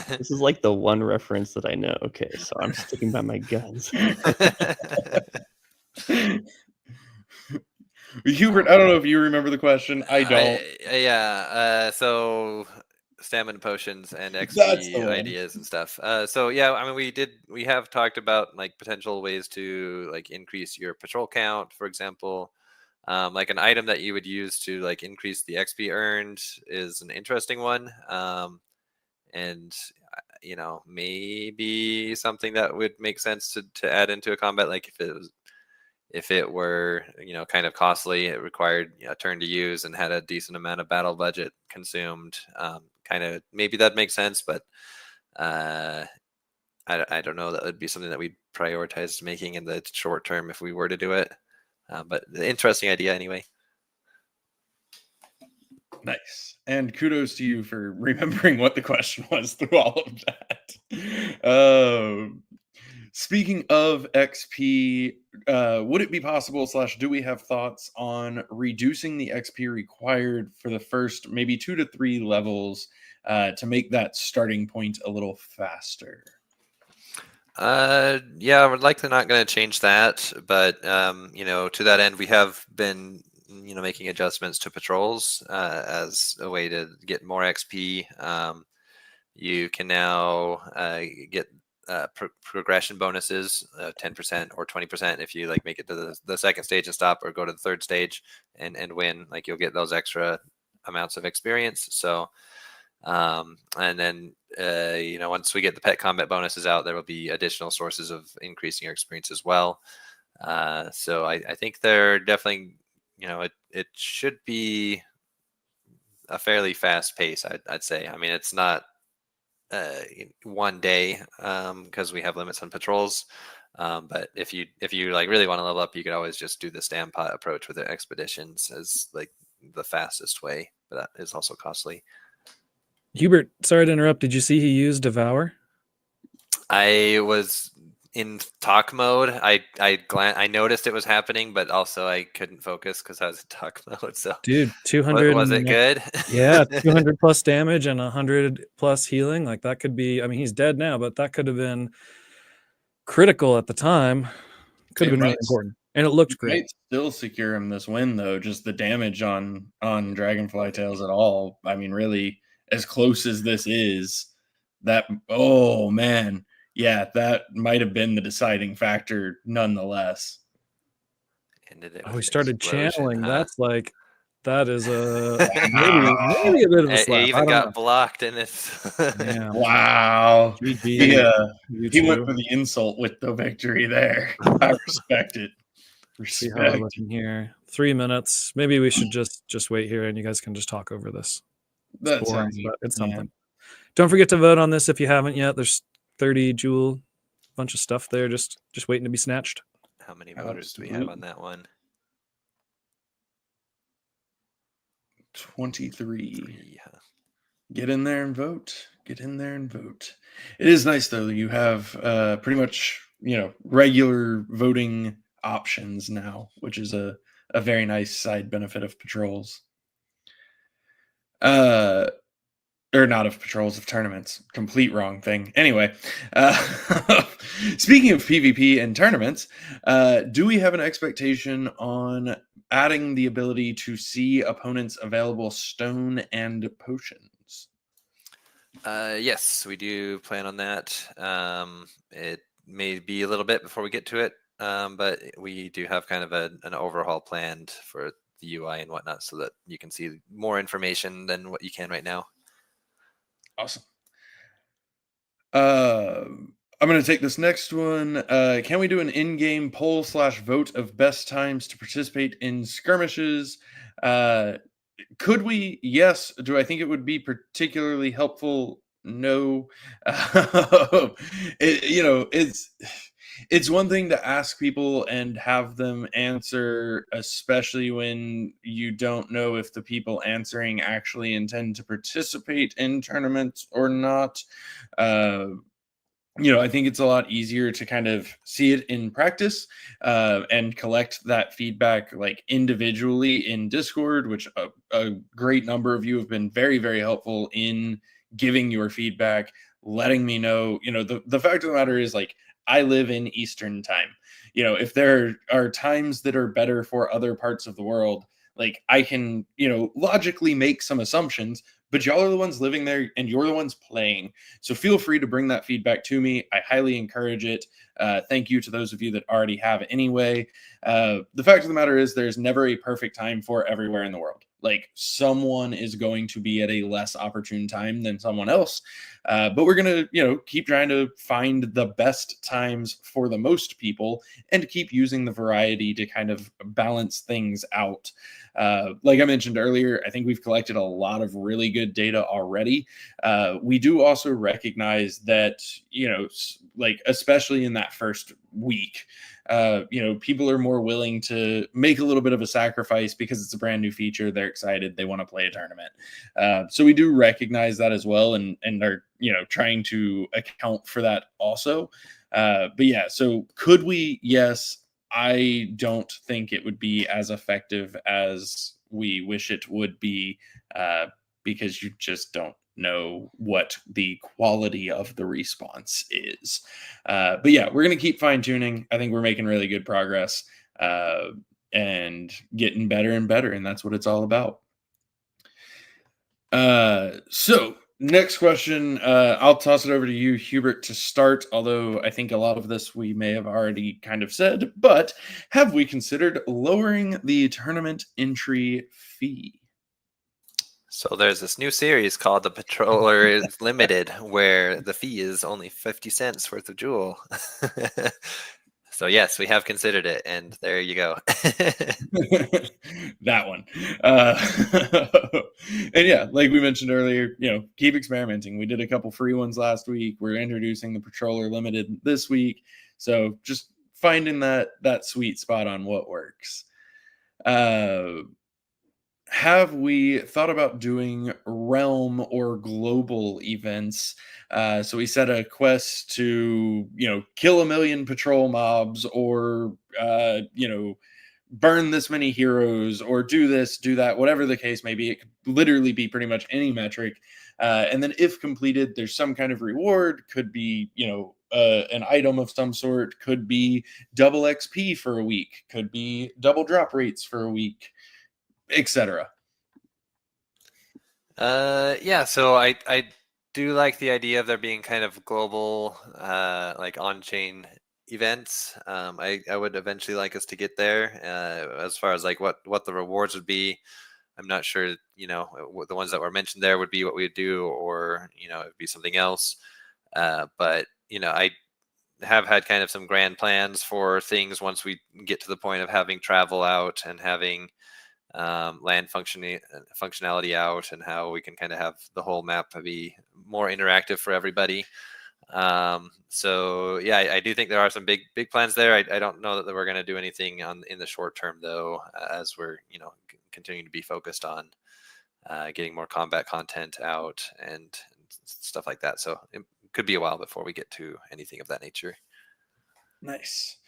Speaker 5: This is like the one reference that I know. Okay, so I'm sticking by my guns.
Speaker 2: Hubert, I don't know if you remember the question. I don't.
Speaker 4: So stamina potions and
Speaker 2: That's the
Speaker 4: XP
Speaker 2: one.
Speaker 4: ideas and stuff. So yeah, I mean, we have talked about like potential ways to like increase your patrol count, for example. Like an item that you would use to like increase the XP earned is an interesting one. And maybe something that would make sense to add into a combat, like if it were kind of costly, it required a turn to use and had a decent amount of battle budget consumed, kind of maybe that makes sense, but I don't know, that would be something that we'd prioritize making in the short term if we were to do it, but the interesting idea anyway.
Speaker 2: Nice. And kudos to you for remembering what the question was through all of that. Speaking of XP, would it be possible / do we have thoughts on reducing the XP required for the first maybe 2 to 3 levels to make that starting point a little faster?
Speaker 4: Yeah, we're likely not going to change that, but to that end, we have been making adjustments to patrols as a way to get more XP. You can now get progression bonuses, 10% or 20% if you like make it to the second stage and stop, or go to the third stage and win. Like, you'll get those extra amounts of experience. So and then once we get the pet combat bonuses out, there will be additional sources of increasing your experience as well. So I think they're definitely, it should be a fairly fast pace, I'd say. I mean, it's not one day because we have limits on patrols, but if you like really want to level up, you could always just do the Stampot approach with the expeditions as like the fastest way, but that is also costly.
Speaker 3: Hubert, sorry to interrupt. Did you see he used Devour?
Speaker 4: I was in talk mode. I noticed it was happening, but also I couldn't focus because I was in talk mode. So,
Speaker 3: dude, 200.
Speaker 4: Was it good?
Speaker 3: Yeah, 200 plus damage and 100 plus healing. Like, that could be. I mean, he's dead now, but that could have been critical at the time. Could have been really important, and it looked great.
Speaker 2: Might still secure him this win, though. Just the damage on Dragonfly Tales at all. I mean, really, as close as this is, that, oh man, yeah, that might have been the deciding factor nonetheless.
Speaker 4: Ended it
Speaker 3: Oh,
Speaker 4: with
Speaker 3: he started
Speaker 4: explosion,
Speaker 3: channeling.
Speaker 4: huh?
Speaker 3: That's like, That is maybe a bit of a
Speaker 4: It
Speaker 3: slap.
Speaker 4: even
Speaker 3: I don't
Speaker 4: got
Speaker 3: know.
Speaker 4: blocked in its.
Speaker 3: Yeah.
Speaker 2: Wow.
Speaker 3: GG, you
Speaker 2: He went
Speaker 3: two.
Speaker 2: for the insult with the victory there. I respect it.
Speaker 3: See how we're
Speaker 2: Respect.
Speaker 3: looking here. 3 minutes. Maybe we should just wait here and you guys can just talk over this. It's
Speaker 2: That
Speaker 3: boring,
Speaker 2: sounds
Speaker 3: but it's
Speaker 2: yeah.
Speaker 3: something. Don't forget to vote on this if you haven't yet. There's 30 Joule, bunch of stuff there, just waiting to be snatched.
Speaker 4: How many voters do we have on that one?
Speaker 2: 23.
Speaker 4: Yeah.
Speaker 2: Get in there and vote. Get in there and vote. It is nice though that you have pretty much regular voting options now, which is a very nice side benefit of patrols. Or not of patrols, of tournaments. Complete wrong thing. Anyway, speaking of PvP and tournaments, do we have an expectation on adding the ability to see opponents' available stone and potions?
Speaker 4: Yes, we do plan on that. It may be a little bit before we get to it, but we do have kind of an overhaul planned for the UI and whatnot so that you can see more information than what you can right now.
Speaker 2: Awesome. I'm going to take this next one. Can we do an in-game poll / vote of best times to participate in skirmishes? Could we? Yes. Do I think it would be particularly helpful? No. It's one thing to ask people and have them answer, especially when you don't know if the people answering actually intend to participate in tournaments or not. I think it's a lot easier to kind of see it in practice and collect that feedback like individually in Discord, which a great number of you have been very, very helpful in giving your feedback, letting me know. The fact of the matter is, like, I live in Eastern time. If there are times that are better for other parts of the world, like, I can, logically make some assumptions, but y'all are the ones living there and you're the ones playing. So feel free to bring that feedback to me. I highly encourage it. Thank you to those of you that already have anyway. The fact of the matter is there's never a perfect time for everywhere in the world. Like, someone is going to be at a less opportune time than someone else. But we're going to, keep trying to find the best times for the most people and keep using the variety to kind of balance things out. Like I mentioned earlier, I think we've collected a lot of really good data already. We do also recognize that, like, especially in that first week, people are more willing to make a little bit of a sacrifice because it's a brand new feature. They're excited. They want to play a tournament. So we do recognize that as well and are, trying to account for that also. But yeah, so could we? Yes. I don't think it would be as effective as we wish it would be because you just don't know what the quality of the response is. But yeah, we're going to keep fine tuning. I think we're making really good progress and getting better and better. And that's what it's all about. So next question, I'll toss it over to you, Hubert, to start, although I think a lot of this we may have already kind of said, but have we considered lowering the tournament entry fee?
Speaker 4: So there's this new series called the Patroller Limited, where the fee is only 50 cents worth of Joule. So yes, we have considered it, and there you go.
Speaker 2: That one. And yeah, like we mentioned earlier, keep experimenting. We did a couple free ones last week. We're introducing the Patroller Limited this week. So just finding that sweet spot on what works. Have we thought about doing realm or global events? So we set a quest to, kill 1 million patrol mobs or, burn this many heroes or do this, do that, whatever the case may be. It could literally be pretty much any metric. And then if completed, there's some kind of reward. Could be, an item of some sort. Could be double XP for a week. Could be double drop rates for a week, etc.
Speaker 4: Yeah, so I do like the idea of there being kind of global, like on-chain events. I would eventually like us to get there. As far as like what the rewards would be, I'm not sure, the ones that were mentioned there would be what we would do, or, it would be something else. But, I have had kind of some grand plans for things once we get to the point of having travel out and having land functionality out, and how we can kind of have the whole map be more interactive for everybody. So yeah, I do think there are some big plans there. I don't know that we're going to do anything in the short term, though, as we're continuing to be focused on getting more combat content out and stuff like that. So it could be a while before we get to anything of that nature.
Speaker 2: Nice.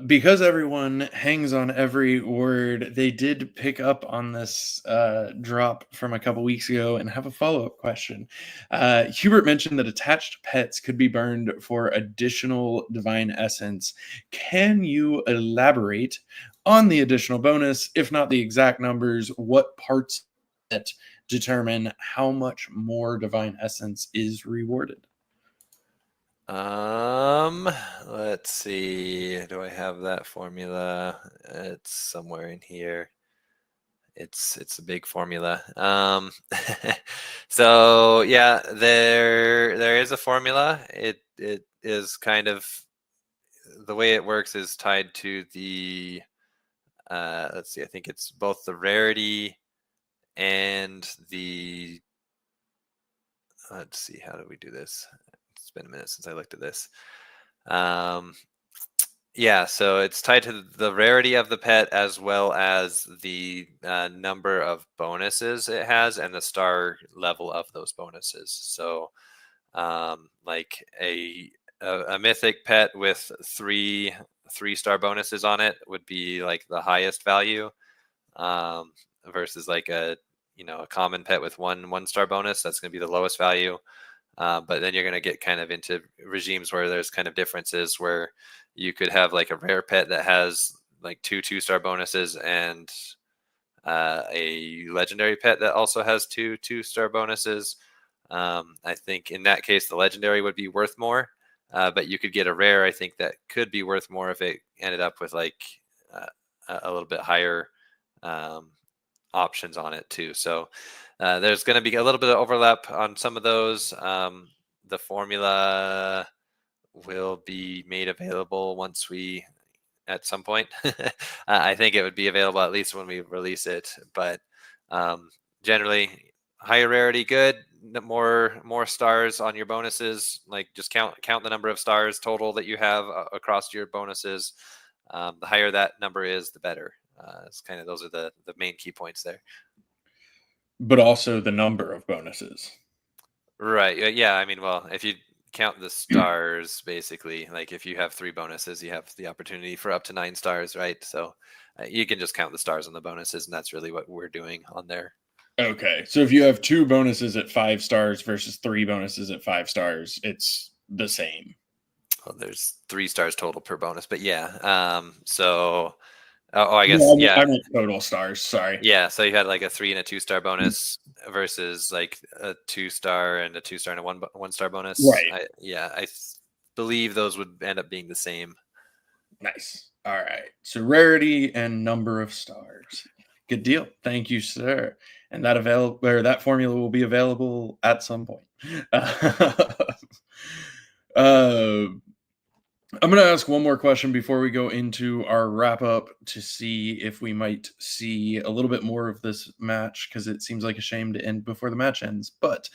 Speaker 2: Because everyone hangs on every word, they did pick up on this drop from a couple weeks ago and have a follow-up question. Hubert mentioned that attached pets could be burned for additional divine essence. Can you elaborate on the additional bonus, if not the exact numbers? What parts that determine how much more divine essence is rewarded?
Speaker 4: Let's see. Do I have that formula? It's somewhere in here. It's a big formula. So yeah, there is a formula. It is kind of, the way it works is tied to the let's see, I think it's both the rarity and the, let's see, how do we do this? It's been a minute since I looked at this. Yeah, so it's tied to the rarity of the pet, as well as the number of bonuses it has and the star level of those bonuses. So like a mythic pet with three star bonuses on it would be like the highest value, versus like a common pet with one star bonus, that's going to be the lowest value. But then you're going to get kind of into regimes where there's kind of differences, where you could have like a rare pet that has like 2 2-star bonuses, and a legendary pet that also has 2 2-star bonuses. I think in that case, the legendary would be worth more, but you could get a rare, I think, that could be worth more if it ended up with like a little bit higher options on it too. So there's going to be a little bit of overlap on some of those. The formula will be made available once we, at some point. I think it would be available at least when we release it. But generally, higher rarity, good. More stars on your bonuses. Like, just count the number of stars total that you have across your bonuses. The higher that number is, the better. It's kind of, those are the main key points there.
Speaker 2: But also the number of bonuses.
Speaker 4: Right. Yeah. I mean, well, if you count the stars, basically, like if you have 3 bonuses, you have the opportunity for up to 9 stars, right? So you can just count the stars on the bonuses, and that's really what we're doing on there.
Speaker 2: Okay. So if you have 2 bonuses at 5 stars versus 3 bonuses at 5 stars, it's the same.
Speaker 4: Well, there's 3 stars total per bonus, but yeah. So, I guess,
Speaker 2: no,
Speaker 4: yeah.
Speaker 2: I meant total stars. Sorry.
Speaker 4: Yeah. So you had like a 3 and a 2-star bonus versus like a 2-star and a 2-star and a 1-star bonus.
Speaker 2: Right.
Speaker 4: I believe those would end up being the same.
Speaker 2: Nice. All right. So rarity and number of stars. Good deal. Thank you, sir. And that formula will be available at some point. I'm going to ask one more question before we go into our wrap up, to see if we might see a little bit more of this match, because it seems like a shame to end before the match ends. But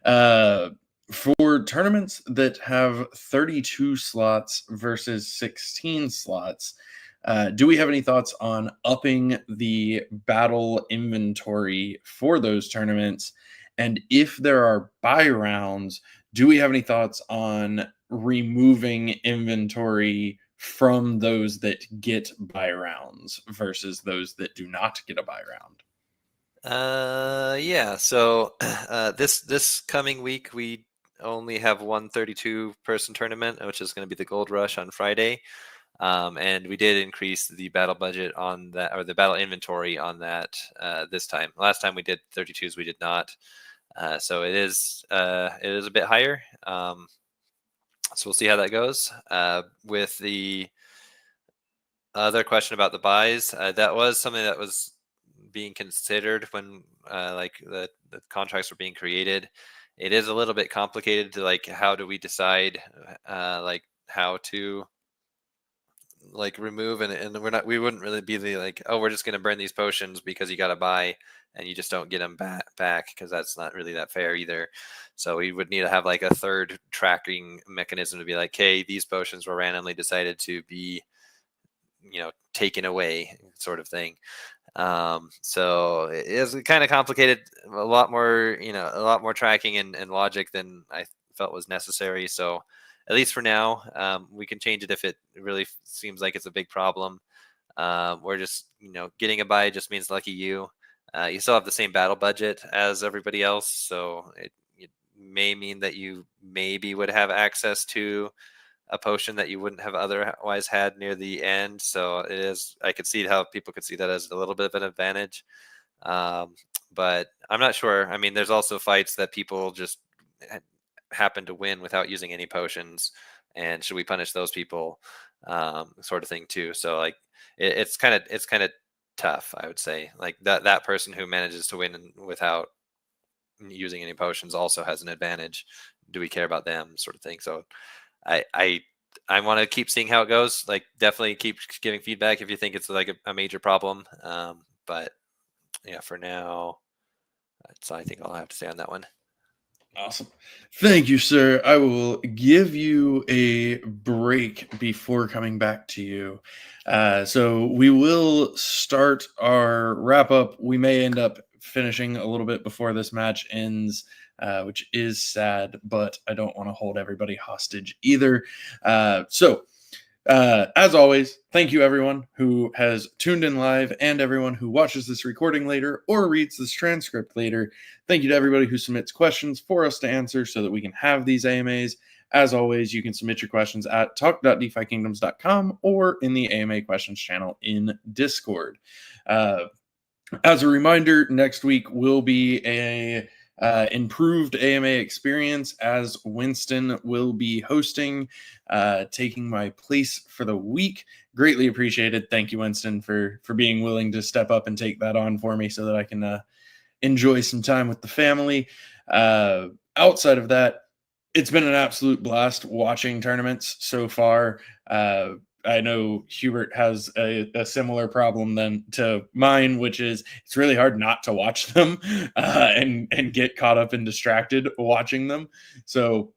Speaker 2: for tournaments that have 32 slots versus 16 slots, do we have any thoughts on upping the battle inventory for those tournaments? And if there are buy rounds, do we have any thoughts on removing inventory from those that get buy rounds versus those that do not get a buy round?
Speaker 4: Yeah. So this coming week, we only have one 32-person tournament, which is going to be the Gold Rush on Friday. And we did increase the battle budget on that, or the battle inventory on that, this time. Last time we did 32s, we did not. So it is a bit higher. So we'll see how that goes. With the other question about the buys, that was something that was being considered when like the contracts were being created. It is a little bit complicated to like, how do we decide like how to like remove, and we wouldn't really be the like, oh, we're just going to burn these potions because you got to buy and you just don't get them back, because that's not really that fair either. So we would need to have like a third tracking mechanism to be like, hey, these potions were randomly decided to be, you know, taken away, sort of thing. So it is kind of complicated, a lot more, you know, a lot more tracking and logic than I felt was necessary. So at least for now, we can change it if it really seems like it's a big problem. We're just, you know, getting a buy just means lucky you. You still have the same battle budget as everybody else, so it may mean that you maybe would have access to a potion that you wouldn't have otherwise had near the end. So it is, I could see how people could see that as a little bit of an advantage. But I'm not sure. I mean, there's also fights that people just happen to win without using any potions, and should we punish those people, sort of thing too. So like it's kind of tough, I would say. Like that person who manages to win without using any potions also has an advantage. Do we care about them, sort of thing? So I want to keep seeing how it goes. Like, definitely keep giving feedback if you think it's like a major problem. But yeah, for now, that's, I think, all I have to say on that one.
Speaker 2: Awesome. Thank you, sir. I will give you a break before coming back to you. So we will start our wrap up. We may end up finishing a little bit before this match ends, which is sad, but I don't want to hold everybody hostage either. As always, thank you everyone who has tuned in live and everyone who watches this recording later or reads this transcript later. Thank you to everybody who submits questions for us to answer so that we can have these AMAs. As always, you can submit your questions at talk.defykingdoms.com or in the AMA questions channel in Discord. As a reminder, next week will be a improved AMA experience, as Winston will be hosting, taking my place for the week. Greatly appreciated. Thank you, Winston, for being willing to step up and take that on for me so that I can enjoy some time with the family. Outside of that, it's been an absolute blast watching tournaments so far. I know Hubert has a similar problem than to mine, which is it's really hard not to watch them and get caught up and distracted watching them. So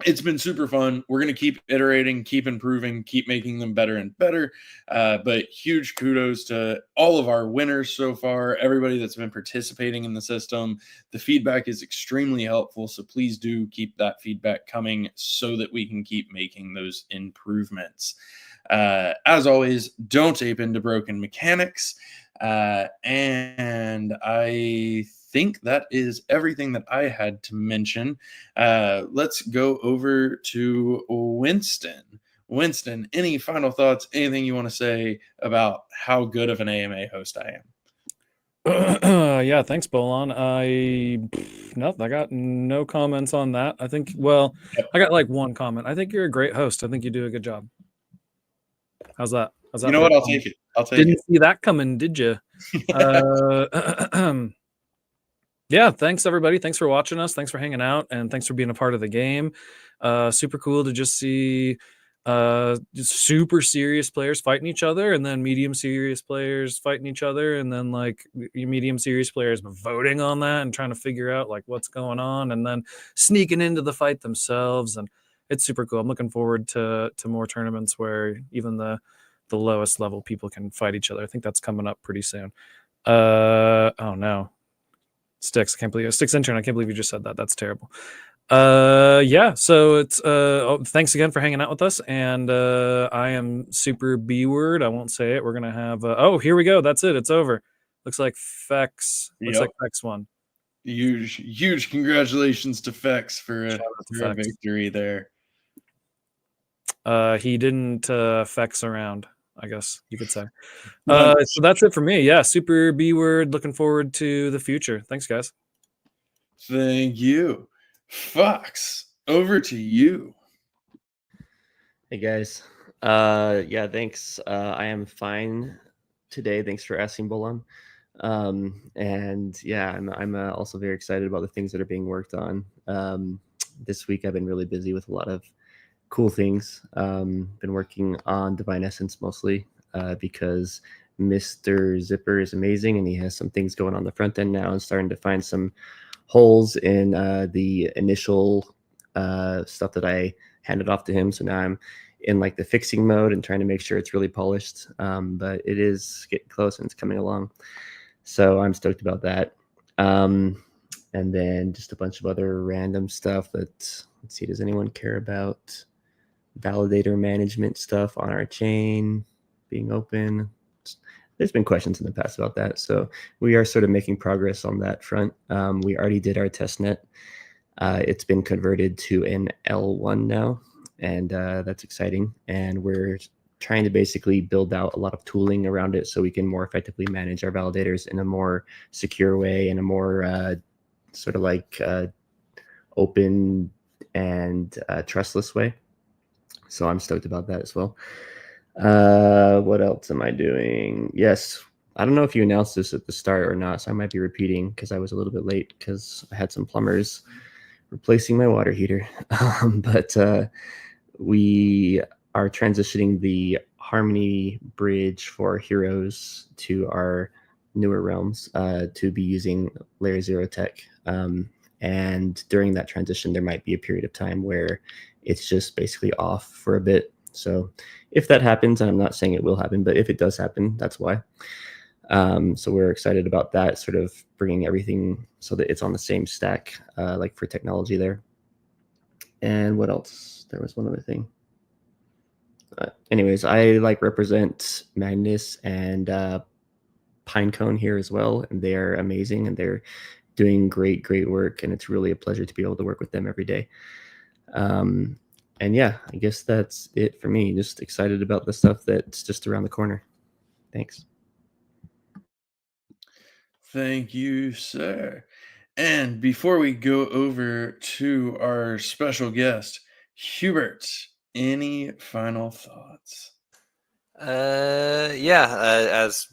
Speaker 2: it's been super fun. We're going to keep iterating, keep improving, keep making them better and better. But huge kudos to all of our winners so far, everybody that's been participating in the system. The feedback is extremely helpful, so please do keep that feedback coming so that we can keep making those improvements. As always, don't ape into broken mechanics. And I think that is everything that I had to mention. Let's go over to Winston. Winston, any final thoughts, anything you want to say about how good of an AMA host I am?
Speaker 3: Yeah, thanks, Bolon. I got no comments on that. I think, well, I got like one comment. I think you're a great host. I think you do a good job. How's that?
Speaker 2: You know what? I'll take it.
Speaker 3: Didn't see that coming, did you? Yeah, thanks everybody. Thanks for watching us. Thanks for hanging out, and thanks for being a part of the game. Super cool to just see super serious players fighting each other, and then medium serious players fighting each other, and then like medium serious players voting on that and trying to figure out like what's going on, and then sneaking into the fight themselves. And it's super cool. I'm looking forward to more tournaments where even the lowest level people can fight each other. I think that's coming up pretty soon. Oh no, Sticks, I can't believe Sticks intern, I can't believe you just said that. That's terrible. Yeah, so it's thanks again for hanging out with us, and I am super B-word. I won't say it. We're gonna have oh, here we go. That's it. It's over. Looks like Fex. Looks like Fex won.
Speaker 2: Huge congratulations to Fex for a victory there.
Speaker 3: He didn't Fex around, I guess you could say. So that's it for me. Yeah, super B-word. Looking forward to the future. Thanks, guys.
Speaker 2: Thank you. Fox, over to you.
Speaker 5: Hey, guys. Yeah, thanks. I am fine today. Thanks for asking, Bolon. And yeah, I'm also very excited about the things that are being worked on. This week I've been really busy with a lot of cool things. Been working on Divine Essence mostly because Mr. Zipper is amazing and he has some things going on the front end now and starting to find some holes in the initial stuff that I handed off to him. So now I'm in like the fixing mode and trying to make sure it's really polished. But it is getting close and it's coming along. So I'm stoked about that. And then just a bunch of other random stuff that, let's see, does anyone care about validator management stuff on our chain being open? There's been questions in the past about that. So we are sort of making progress on that front. We already did our test net. It's been converted to an L1 now, and that's exciting. And we're trying to basically build out a lot of tooling around it so we can more effectively manage our validators in a more secure way, in a more sort of like open and trustless way. So I'm stoked about that as well. What else am I doing? Yes, I don't know if you announced this at the start or not, so I might be repeating because I was a little bit late because I had some plumbers replacing my water heater. But we are transitioning the Harmony bridge for heroes to our newer realms to be using layer 0 tech. And during that transition, there might be a period of time where it's just basically off for a bit. So if that happens, and I'm not saying it will happen, but if it does happen, that's why. So we're excited about that, sort of bringing everything so that it's on the same stack, like for technology there. And what else? There was one other thing. Anyways, I like represent Magnus and Pinecone here as well, and they are amazing and they're doing great work, and it's really a pleasure to be able to work with them every day. And yeah, I guess that's it for me. Just excited about the stuff that's just around the corner. Thanks.
Speaker 2: Thank you, sir. And before we go over to our special guest, Hubert, any final thoughts?
Speaker 4: As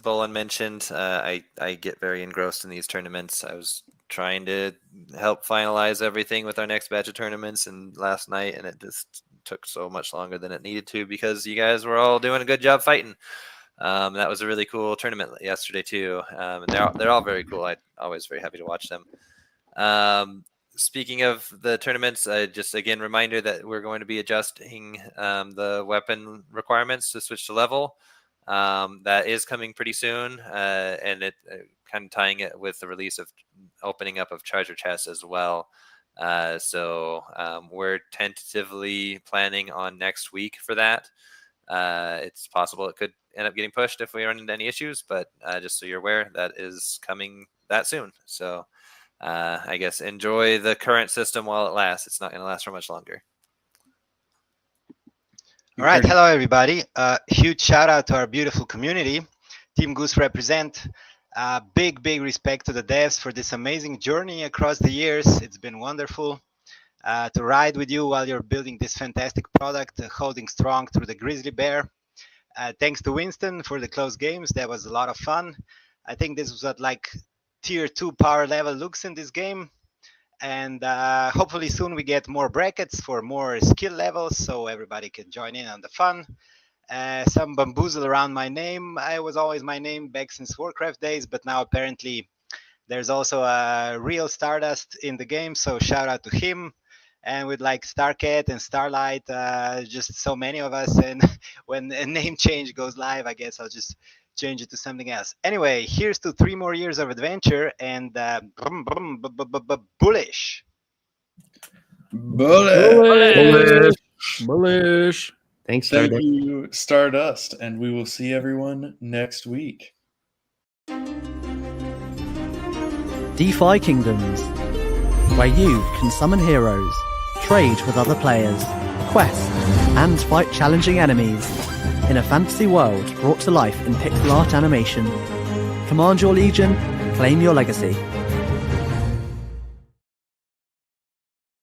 Speaker 4: Bolin mentioned, I get very engrossed in these tournaments. I was trying to help finalize everything with our next batch of tournaments and last night, and it just took so much longer than it needed to because you guys were all doing a good job fighting. That was a really cool tournament yesterday too, and they're all very cool. I'm always very happy to watch them. Speaking of the tournaments, just again reminder that we're going to be adjusting the weapon requirements to switch to level. That is coming pretty soon, and it kind of tying it with the release of opening up of Charger Chests as well. So we're tentatively planning on next week for that. It's possible it could end up getting pushed if we run into any issues, but just so you're aware, that is coming that soon. So I guess enjoy the current system while it lasts. It's not going to last for much longer.
Speaker 6: All right. Hello, everybody. Huge shout out to our beautiful community. Team Goose represent. Big respect to the devs for this amazing journey across the years. It's been wonderful to ride with you while you're building this fantastic product, holding strong through the grizzly bear. Thanks to Winston for the close games. That was a lot of fun. I think this was at like tier 2 power level looks in this game. And hopefully soon we get more brackets for more skill levels so everybody can join in on the fun. Some bamboozle around my name. I was always my name back since Warcraft days, but now apparently there's also a real Stardust in the game, so shout out to him. And with like Starcat and Starlight, just so many of us, and when a name change goes live, I guess I'll just change it to something else. Anyway, here's to 3 more years of adventure and bullish.
Speaker 3: Bullish.
Speaker 5: Thanks,
Speaker 2: Thank
Speaker 5: Stardust.
Speaker 2: you, Stardust, and we will see everyone next week.
Speaker 1: DeFi Kingdoms, where you can summon heroes, trade with other players, quest, and fight challenging enemies in a fantasy world brought to life in pixel art animation. Command your legion, claim your legacy.